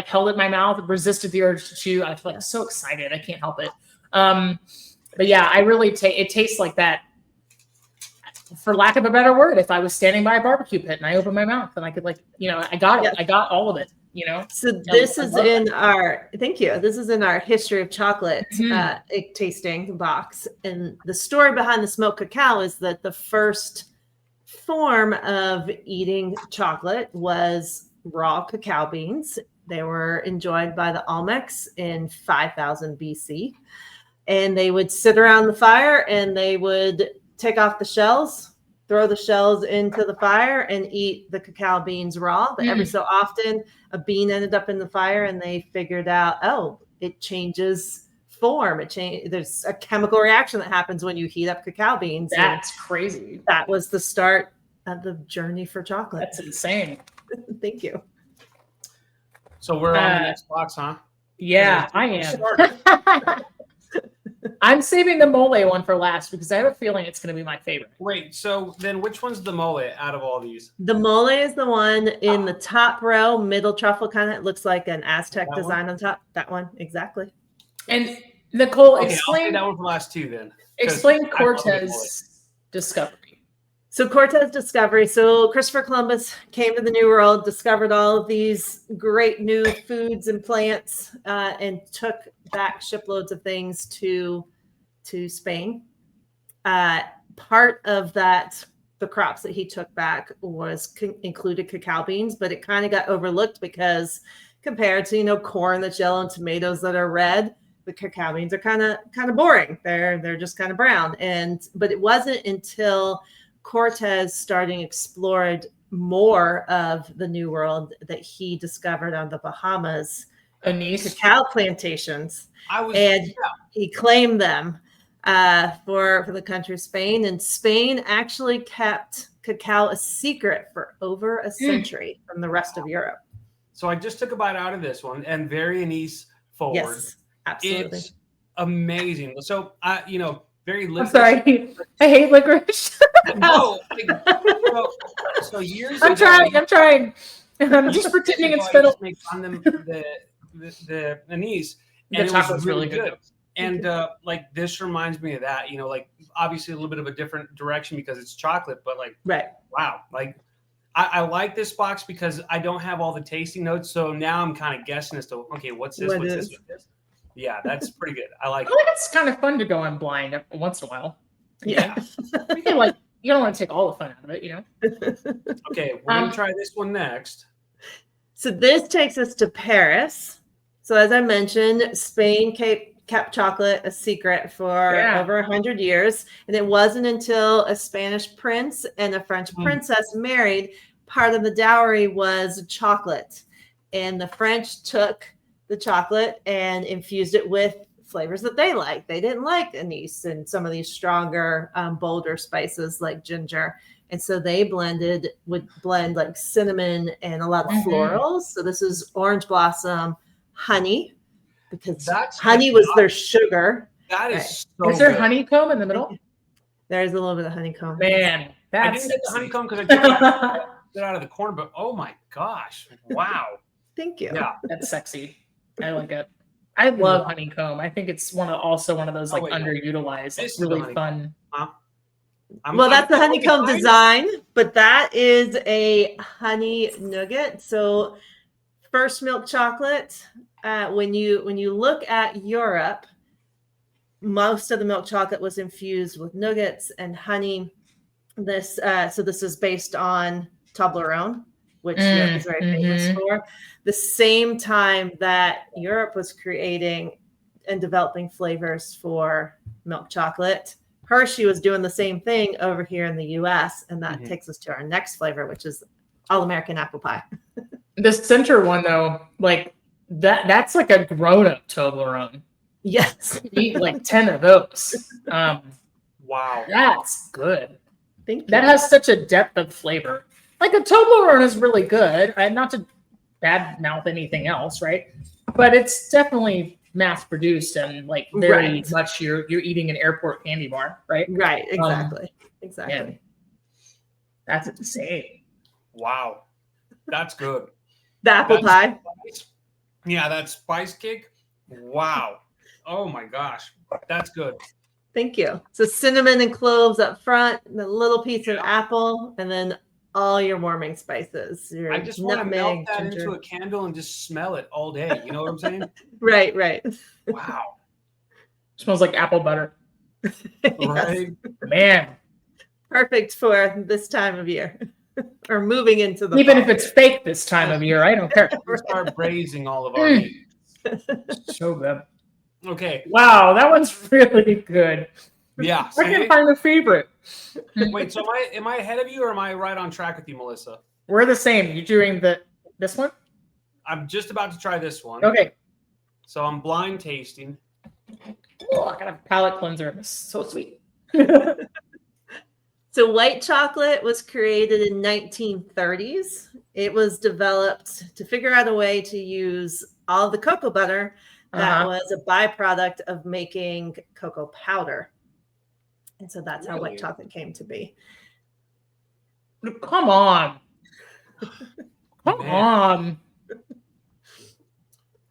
held it in my mouth, resisted the urge to chew. I was so excited. I can't help it. But yeah, I really it tastes like that. For lack of a better word, if I was standing by a barbecue pit and I opened my mouth and I could I got it. I got all of it, So this is in our, thank you. This is in our history of chocolate tasting box. And the story behind the smoked cacao is that the first form of eating chocolate was raw cacao beans. They were enjoyed by the Olmecs in 5000 BC. And they would sit around the fire and they would take off the shells, throw the shells into the fire and eat the cacao beans raw. But every so often a bean ended up in the fire and they figured out, it changes form. There's a chemical reaction that happens when you heat up cacao beans. That's crazy. That was the start of the journey for chocolate. That's insane. Thank you. So we're on the next box, huh? Yeah, I am. I'm saving the mole one for last because I have a feeling it's going to be my favorite. Wait, so then which one's the mole out of all these? The mole is the one in the top row, middle truffle kind of. It looks like an Aztec design on top. That one, exactly. And Nicole, I'll say that one for last two then. Explain Cortez discovery. So Cortez discovery. So Christopher Columbus came to the New World, discovered all of these great new foods and plants, and took back shiploads of things to Spain. Part of that, the crops that he took back included cacao beans, but it kind of got overlooked because compared to corn that's yellow and tomatoes that are red, the cacao beans are kind of boring. They're just kind of brown. But it wasn't until Cortez explored more of the New World that he discovered on the Bahamas cacao plantations, he claimed them for the country of Spain. And Spain actually kept cacao a secret for over a century from the rest of Europe. So I just took a bite out of this one, and very anise forward. Yes, absolutely, it's amazing. So very licorice. I'm sorry, I hate licorice. No, so years I'm ago, trying. I'm just pretending it's fiddle. Make on them the anise, and it was really good. And this reminds me of that. Obviously a little bit of a different direction because it's chocolate, but wow, I like this box because I don't have all the tasting notes. So now I'm kind of guessing as to what's this? What's this? Yeah, that's pretty good. I like I think it's kind of fun to go on blind once in a while. Yeah. You can, like, you don't want to take all the fun out of it, you know? Okay, we're going to try this one next. So this takes us to Paris. So as I mentioned, Spain kept chocolate a secret for over 100 years. And it wasn't until a Spanish prince and a French princess married, part of the dowry was chocolate. And the French took the chocolate and infused it with flavors that they liked. They didn't like anise and some of these stronger, bolder spices like ginger. And so they would blend like cinnamon and a lot of florals. So this is orange blossom, honey, because honey was their sugar. That is so Is there honeycomb in the middle? There's a little bit of honeycomb. Man, I didn't get the honeycomb because I took it out of the corner, but oh my gosh. Wow. Thank you. Yeah, that's sexy. I like it. I love honeycomb. I think it's also one of those like underutilized, like, really fun. That's the honeycomb design, but that is a honey nougat. So first milk chocolate, when you look at Europe, most of the milk chocolate was infused with nougats and honey. This is based on Toblerone, which Europe is very famous for. The same time that Europe was creating and developing flavors for milk chocolate, Hershey was doing the same thing over here in the US. And that takes us to our next flavor, which is All-American apple pie. The center one, though, like that's like a grown-up Toblerone. Yes. Eat like 10 of those. Wow. That's good. Thank you. That has such a depth of flavor. Like a Toblerone is really good. Not to bad mouth anything else, right? But it's definitely mass produced and like very much you're eating an airport candy bar, right? Right. Exactly. Exactly. Man, that's insane. Wow. That's good. The apple pie. Yeah, that spice cake. Wow. Oh my gosh. That's good. Thank you. So cinnamon and cloves up front, the little piece of apple, and then all your warming spices. I just want to melt that into a candle and just smell it all day. You know what I'm saying? Right. Wow. Smells like apple butter. Right. Man. Perfect for this time of year. Or moving into the Even fall. if it's fake this time of year, I don't care. We start braising all of our meat. So good. Okay. Wow, that one's really good. Yeah. I can find a favorite. Wait, so am I ahead of you or am I right on track with you, Melissa? We're the same. You doing this one? I'm just about to try this one. Okay. So I'm blind tasting. Oh, I got a palate cleanser. It's so sweet. So white chocolate was created in 1930s. It was developed to figure out a way to use all the cocoa butter that was a byproduct of making cocoa powder. And so that's how white chocolate came to be. Come on. Come on.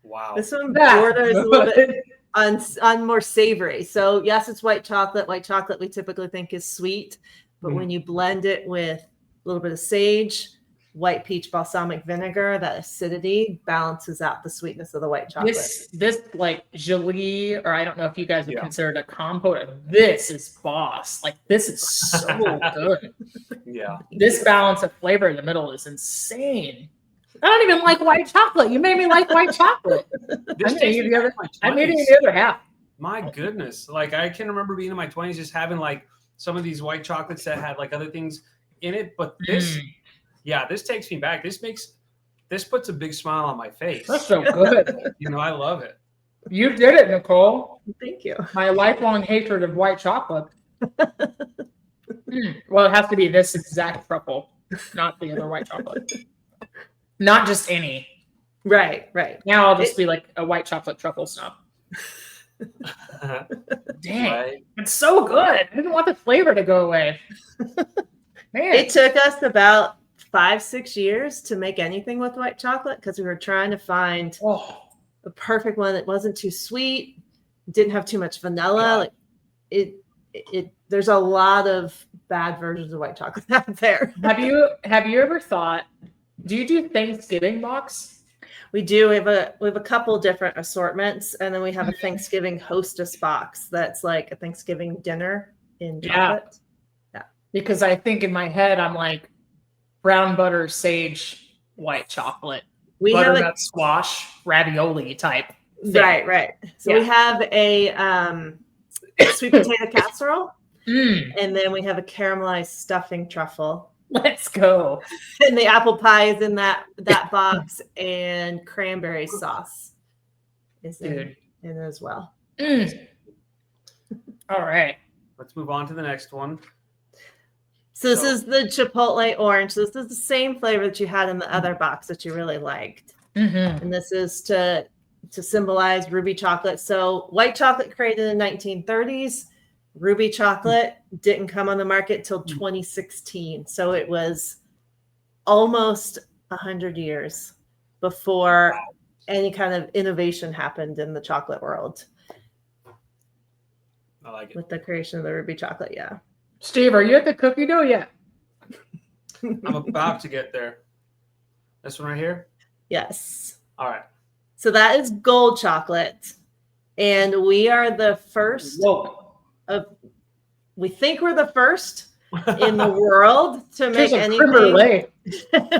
Wow. This one borders a little bit on more savory. So yes, it's white chocolate. White chocolate we typically think is sweet. But when you blend it with a little bit of sage, white peach balsamic vinegar, that acidity balances out the sweetness of the white chocolate. This like gelee, or I don't know if you guys would consider it a compote. This is boss. Like this is so good. Yeah. This balance of flavor in the middle is insane. I don't even like white chocolate. You made me like white chocolate. I made it the other half. My goodness. Like I can remember being in my 20s just having like some of these white chocolates that had like other things in it. But this, this takes me back. This puts a big smile on my face. That's so good. You know, I love it. You did it, Nicole. Thank you. My lifelong hatred of white chocolate. Well, it has to be this exact truffle, not the other white chocolate. Not just any. Right. Now I'll just be like a white chocolate truffle snob. Dang, right. It's so good. I didn't want the flavor to go away. Man, it took us about 5-6 years to make anything with white chocolate because we were trying to find the perfect one that wasn't too sweet, didn't have too much vanilla. Like there's a lot of bad versions of white chocolate out there. Have you ever thought? Do you do Thanksgiving box? We do. We have a couple different assortments, and then we have a Thanksgiving hostess box that's like a Thanksgiving dinner in chocolate. Yeah. Because I think in my head I'm like brown butter, sage, white chocolate, butternut squash, ravioli type thing. Right. So we have a sweet potato casserole, and then we have a caramelized stuffing truffle. Let's go. And the apple pie is in that box, and cranberry sauce is in as well. All right. Let's move on to the next one. So this is the Chipotle orange. This is the same flavor that you had in the other box that you really liked. And this is to symbolize ruby chocolate. So white chocolate created in the 1930s. Ruby chocolate didn't come on the market till 2016. So it was almost 100 years before any kind of innovation happened in the chocolate world. I like it. With the creation of the ruby chocolate, yeah. Steve, are you at the cookie dough yet? I'm about to get there. This one right here? Yes. All right. So that is gold chocolate. And we are the first we think we're the first in the world to make anything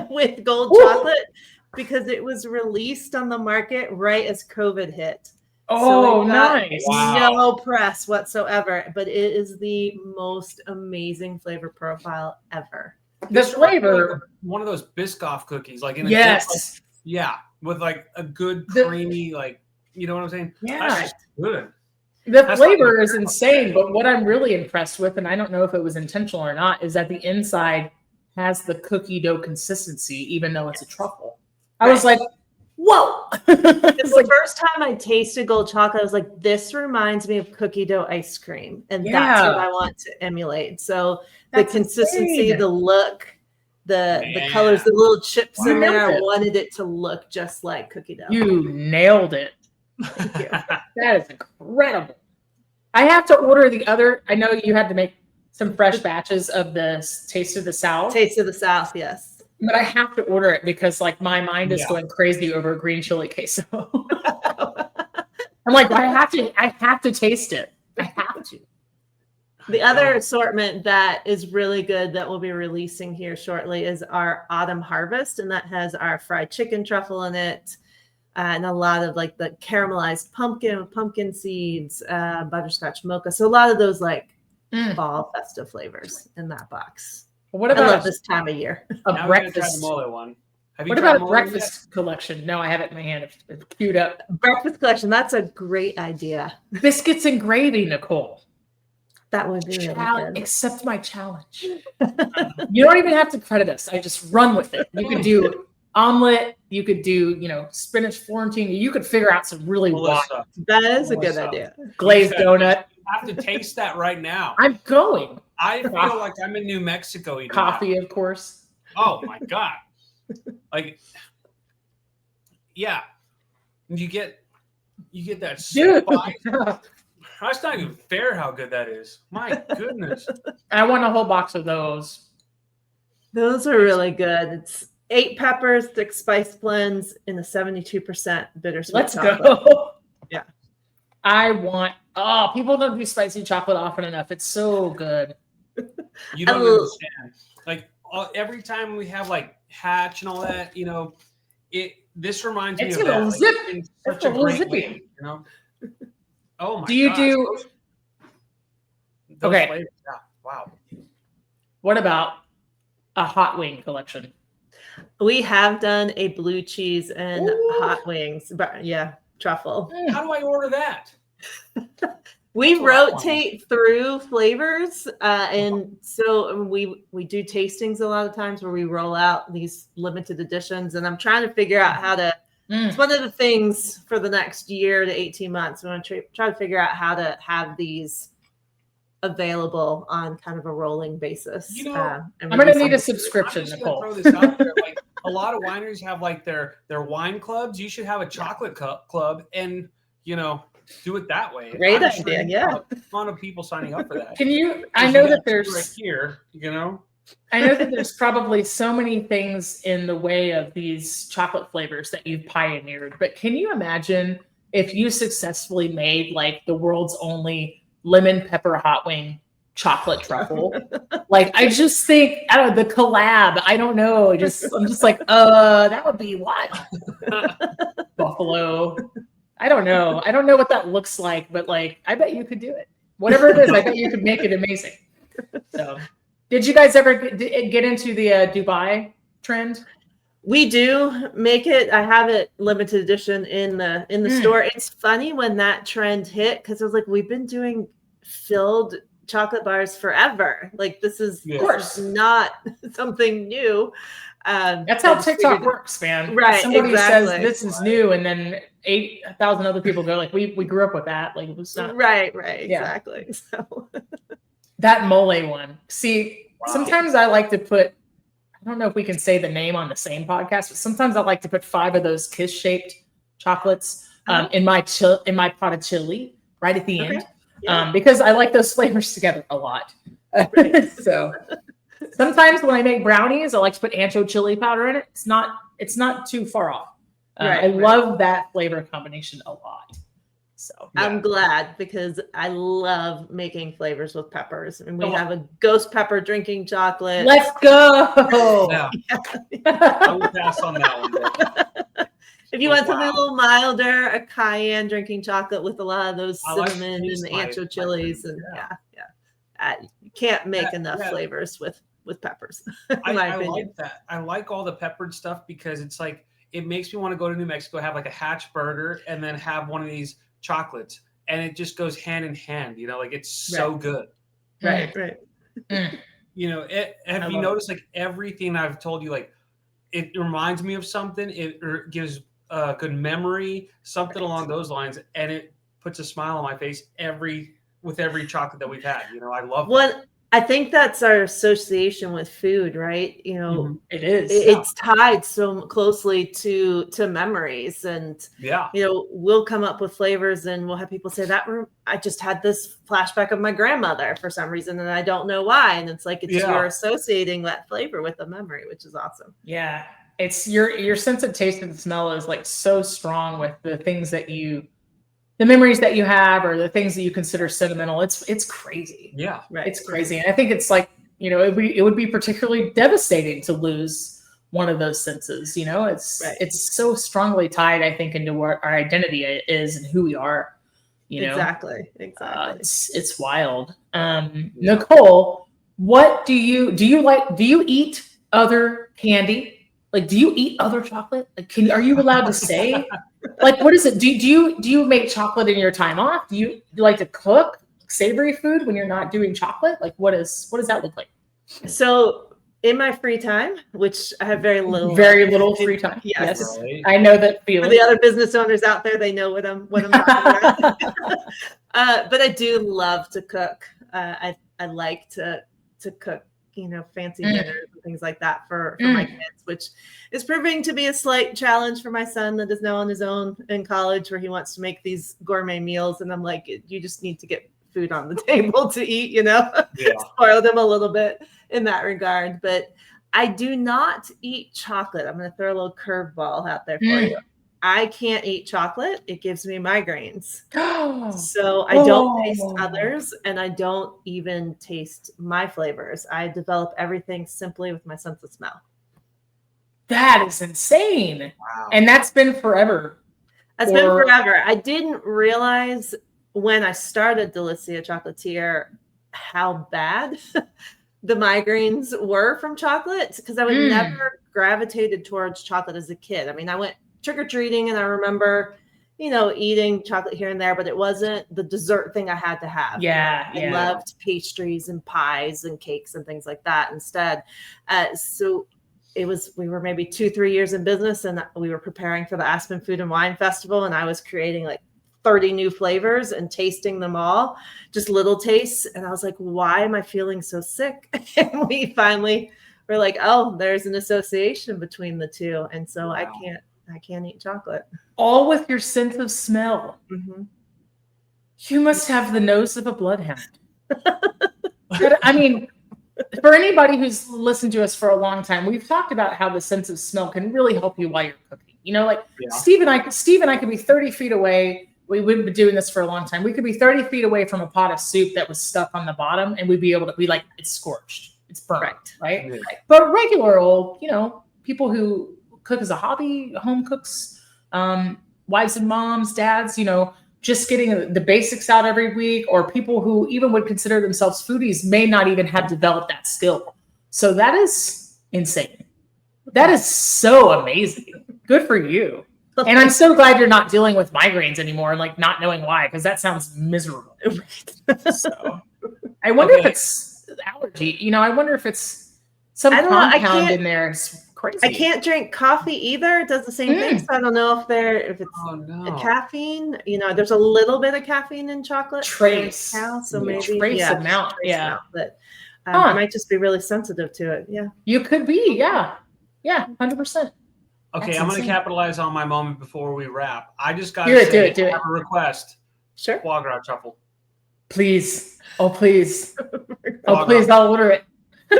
with gold chocolate because it was released on the market right as COVID hit. Oh, so nice. No press whatsoever, but it is the most amazing flavor profile ever. The flavor, like one of those Biscoff cookies, like in a yes, with like a good creamy, like you know what I'm saying? Yeah, that's good. The flavor is insane, but what I'm really impressed with, and I don't know if it was intentional or not, is that the inside has the cookie dough consistency, even though it's a truffle. I was like, whoa. It's the first time I tasted gold chocolate, I was like, this reminds me of cookie dough ice cream. And that's what I want to emulate. So the consistency, the look, the colors, the little chips in there, I wanted it to look just like cookie dough. You nailed it. Thank you. That is incredible. I have to order the other. I know you had to make some fresh batches of the Taste of the South. Taste of the South, yes. But I have to order it because like my mind is going crazy over green chili queso. I'm like, I have to taste it. I have to. The other assortment that is really good that we'll be releasing here shortly is our Autumn Harvest, and that has our fried chicken truffle in it. And a lot of like the caramelized pumpkin with pumpkin seeds, butterscotch mocha. So a lot of those like fall festive flavors in that box. What about I love this time of year? A breakfast one. What about a breakfast collection? No, I have it in my hand. It's queued up. Breakfast collection. That's a great idea. Biscuits and gravy, Nicole. That would be really good. Accept my challenge. You don't even have to credit us. I just run with it. You could do omelet. You could do, spinach Florentine. You could figure out some really wild. That is a good idea. Glazed donut. I have to taste that right now. I'm going. I feel like I'm in New Mexico eating coffee, of course. Oh my God. Like, yeah. You get that spice. That's not even fair how good that is. My goodness. I want a whole box of those. Those are really good. It's 8 peppers, 6 spice blends, in a 72% bittersweet Let's chocolate. go. Yeah. People don't do spicy chocolate often enough. It's so good. You don't understand. Like every time we have like Hatch and all that, this reminds me of that. Zip. It's such a great way, Oh my! Do you do? Those flavors, yeah. Wow. What about a hot wing collection? We have done a blue cheese and hot wings, but truffle. How do I order that? We rotate through flavors, and so we do tastings a lot of times where we roll out these limited editions, and I'm trying to figure out how to. It's one of the things for the next year to 18 months. We want to try to figure out how to have these available on kind of a rolling basis. I'm going to need a subscription, Nicole. Throw this out there. Like, a lot of wineries have like their wine clubs. You should have a chocolate club and, do it that way. Great idea, yeah. A ton of people signing up for that. I know that there's right here, I know that there's probably so many things in the way of these chocolate flavors that you've pioneered, but can you imagine if you successfully made like the world's only lemon pepper hot wing chocolate truffle? Like, I just think, I don't know, the collab, I don't know. I'm just like, that would be wild. Buffalo. I don't know. I don't know what that looks like, but like, I bet you could do it. Whatever it is, I bet you could make it amazing. So, did you guys ever get into the Dubai trend? We do make it. I have it limited edition in the store. It's funny when that trend hit because I was like, we've been doing filled chocolate bars forever. Like this is of course not something new. That's how TikTok works, man. Right. Somebody says this is new, and then 8,000 other people go like, we grew up with that. Like it was not right. Exactly. Yeah. So that mole one. See, sometimes I like to put, I don't know if we can say the name on the same podcast, but sometimes I like to put 5 of those kiss-shaped chocolates in my pot of chili right at the end. Yeah. Because I like those flavors together a lot. So sometimes when I make brownies, I like to put ancho chili powder in it. It's not too far off. I love that flavor combination a lot. So I'm glad because I love making flavors with peppers, and we have a ghost pepper drinking chocolate. Let's go. Yeah. I will pass on that one. If you want something a little milder, a cayenne drinking chocolate with a lot of those cinnamon and the ancho chilies, and you can't make enough flavors with peppers. I like that. I like all the peppered stuff because it's like it makes me want to go to New Mexico, have like a hatch burger, and then have one of these chocolates, and it just goes hand in hand. You know, like it's so good. Right. You know, have you noticed like everything I've told you, like it reminds me of something. It gives a good memory, something along those lines, and it puts a smile on my face with every chocolate that we've had. You know, I love that. I think that's our association with food, right? You know, it is. It's tied so closely to memories, and you know, we'll come up with flavors, and we'll have people say I just had this flashback of my grandmother for some reason, and I don't know why. And it's like you're associating that flavor with a memory, which is awesome. Yeah, it's your sense of taste and smell is like so strong with the things that the memories that you have or the things that you consider sentimental. It's crazy. Yeah. Right. It's crazy. And I think it's like, you know, it would be particularly devastating to lose one of those senses. You know, it's so strongly tied, I think, into what our identity is and who we are. You know, exactly. It's wild. Nicole, what do you like? Do you eat other candy? Like, do you eat other chocolate? Like, are you allowed to say? Like, what is it? Do you make chocolate in your time off? Do you like to cook savory food when you're not doing chocolate? Like, what does that look like? So, in my free time, which I have very little free time. Yes. Right. I know that feeling. For the other business owners out there, they know what I'm talking about. But I do love to cook. I like to cook, you know, fancy dinners and things like that for my kids, which is proving to be a slight challenge for my son that is now on his own in college, where he wants to make these gourmet meals. And I'm like, you just need to get food on the table to eat, you know, spoil them a little bit in that regard. But I do not eat chocolate. I'm going to throw a little curveball out there for you. I can't eat chocolate. It gives me migraines. So I don't taste others, and I don't even taste my flavors. I develop everything simply with my sense of smell. That is insane. Wow. And that's been forever. Been forever. I didn't realize when I started Delicia Chocolatier how bad the migraines were from chocolate, because I would never gravitated towards chocolate as a kid. I mean, I went trick-or-treating, and I remember, you know, eating chocolate here and there, but it wasn't the dessert thing I had to have. I loved pastries and pies and cakes and things like that instead. So we were maybe 2-3 years in business, and we were preparing for the Aspen Food and Wine Festival, and I was creating like 30 new flavors and tasting them all, just little tastes. And I was like, why am I feeling so sick? And we finally were like, oh, there's an association between the two. And so I can't eat chocolate. All with your sense of smell. Mm-hmm. You must have the nose of a bloodhound. I mean, for anybody who's listened to us for a long time, we've talked about how the sense of smell can really help you while you're cooking. You know, like Steve and I could be 30 feet away. We wouldn't be doing this for a long time. We could be 30 feet away from a pot of soup that was stuck on the bottom, and we'd be able to be like, it's scorched, it's burnt, right? Yeah. But regular old, you know, people who cook as a hobby, home cooks, wives and moms, dads, you know, just getting the basics out every week, or people who even would consider themselves foodies may not even have developed that skill. So that is insane. That is so amazing. Good for you. And I'm so glad you're not dealing with migraines anymore and like not knowing why, because that sounds miserable. So I wonder if it's allergy. You know, I wonder if it's some compound in there. It's crazy. I can't drink coffee either. It does the same thing. So I don't know if it's caffeine. You know, there's a little bit of caffeine in chocolate. Trace. So maybe trace amount. Amount, but I might just be really sensitive to it. Yeah. You could be. Yeah. Yeah. 100%. Okay, I'm going to capitalize on my moment before we wrap. I just got to say, do it. I have a request. Sure. Foie gras truffle. Please. Oh, please. Oh, please, I'll order it.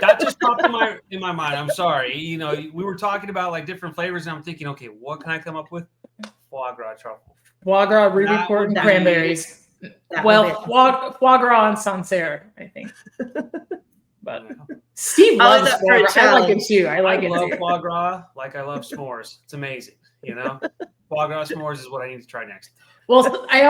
That just popped in my mind. I'm sorry. You know, we were talking about like different flavors, and I'm thinking, okay, what can I come up with? Foie gras truffle. Foie gras, ruby port, and cranberries. Well, foie gras and Sancerre, I think. But Steve loves foie gras. I like it too. I love foie gras like I love s'mores. It's amazing. You know, foie gras s'mores is what I need to try next. Well, I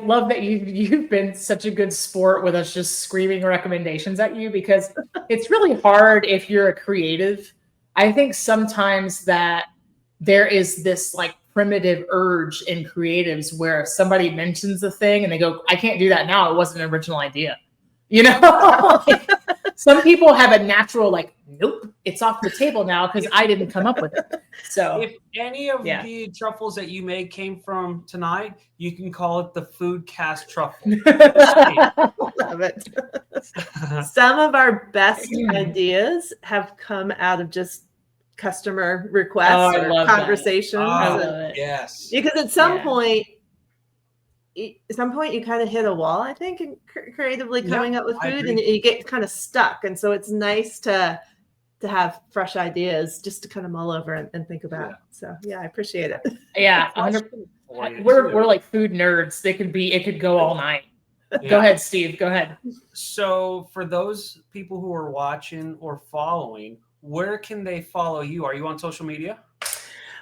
love that you've been such a good sport with us just screaming recommendations at you, because it's really hard if you're a creative. I think sometimes that there is this like primitive urge in creatives where somebody mentions a thing and they go, I can't do that now. It wasn't an original idea. You know, like, some people have a natural like, nope, it's off the table now because I didn't come up with it. So if any of the truffles that you made came from tonight, you can call it the food cast truffle. Love it. Some of our best ideas have come out of just customer requests or conversations. Yes. Because at some point you kind of hit a wall, I think, in creatively coming up with food, and you get kind of stuck. And so it's nice to have fresh ideas just to kind of mull over and think about. So yeah, I appreciate it. Yeah, 100%. We're like food nerds. It could go all night. Yeah. Go ahead, Steve. Go ahead. So for those people who are watching or following, where can they follow you? Are you on social media?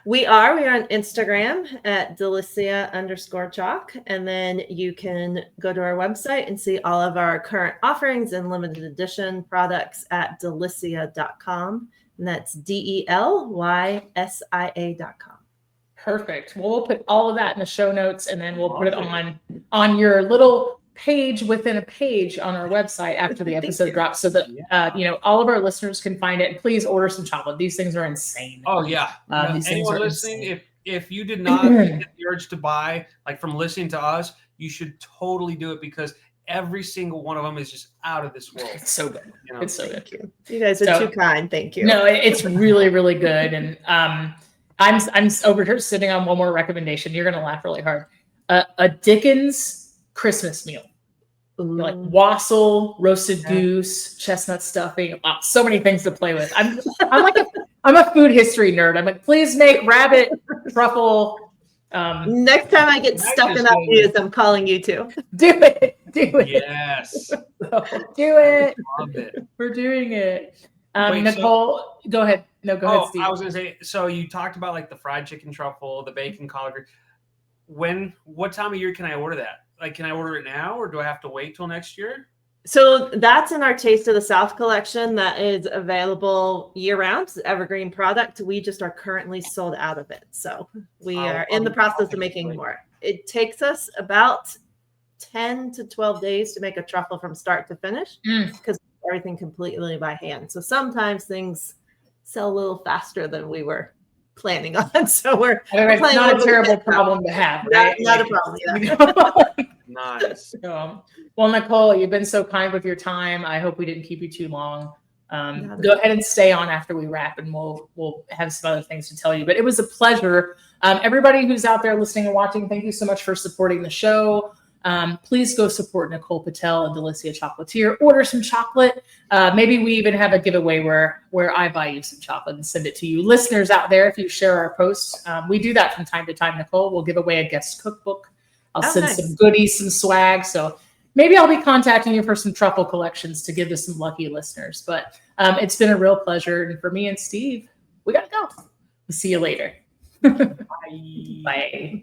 We are on Instagram at Delicia_chalk. And then you can go to our website and see all of our current offerings and limited edition products at delicia.com. And that's DELYSIA.com. Perfect. Well, we'll put all of that in the show notes, and then we'll put it on your little page within a page on our website after the episode drops, so that all of our listeners can find it. And please order some chocolate. These things are insane. Oh yeah. Anyone listening, if you did not get the urge to buy, like from listening to us, you should totally do it, because every single one of them is just out of this world. It's so good. You know? It's so good. You guys are too kind. Thank you. No, it's really, really good. And I'm over here sitting on one more recommendation. You're gonna laugh really hard. A Dickens Christmas meal. Like wassail, roasted goose, chestnut stuffing. Wow, so many things to play with. I'm a food history nerd. I'm like, please make rabbit truffle. Next time I get stuck in ideas, I'm calling you too. Do it. Yes. Do it. Love it. We're doing it. Nicole, go ahead. No, go ahead, Steve. I was gonna say, so you talked about like the fried chicken truffle, the bacon collard green. What time of year can I order that? Like, can I order it now, or do I have to wait till next year? So that's in our Taste of the South collection that is available year round. It's an evergreen product. We just are currently sold out of it. So we are in the process of making more. It takes us about 10 to 12 days to make a truffle from start to finish, because everything completely by hand. So sometimes things sell a little faster than we were planning on. So we're not a terrible problem to have, right? Not a problem. Yeah. Nice. Well, Nicole, you've been so kind with your time. I hope we didn't keep you too long. Go ahead and stay on after we wrap, and we'll have some other things to tell you. But it was a pleasure. Everybody who's out there listening and watching, thank you so much for supporting the show. please go support Nicole Patel and Delicia Chocolatier. Order some chocolate. Maybe we even have a giveaway where I buy you some chocolate and send it to you. Listeners out there, if you share our posts, we do that from time to time, Nicole. We'll give away a guest cookbook. I'll send some goodies, some swag. So maybe I'll be contacting you for some truffle collections to give to some lucky listeners. But it's been a real pleasure. And for me and Steve, we got to go. We'll see you later. Bye. Bye.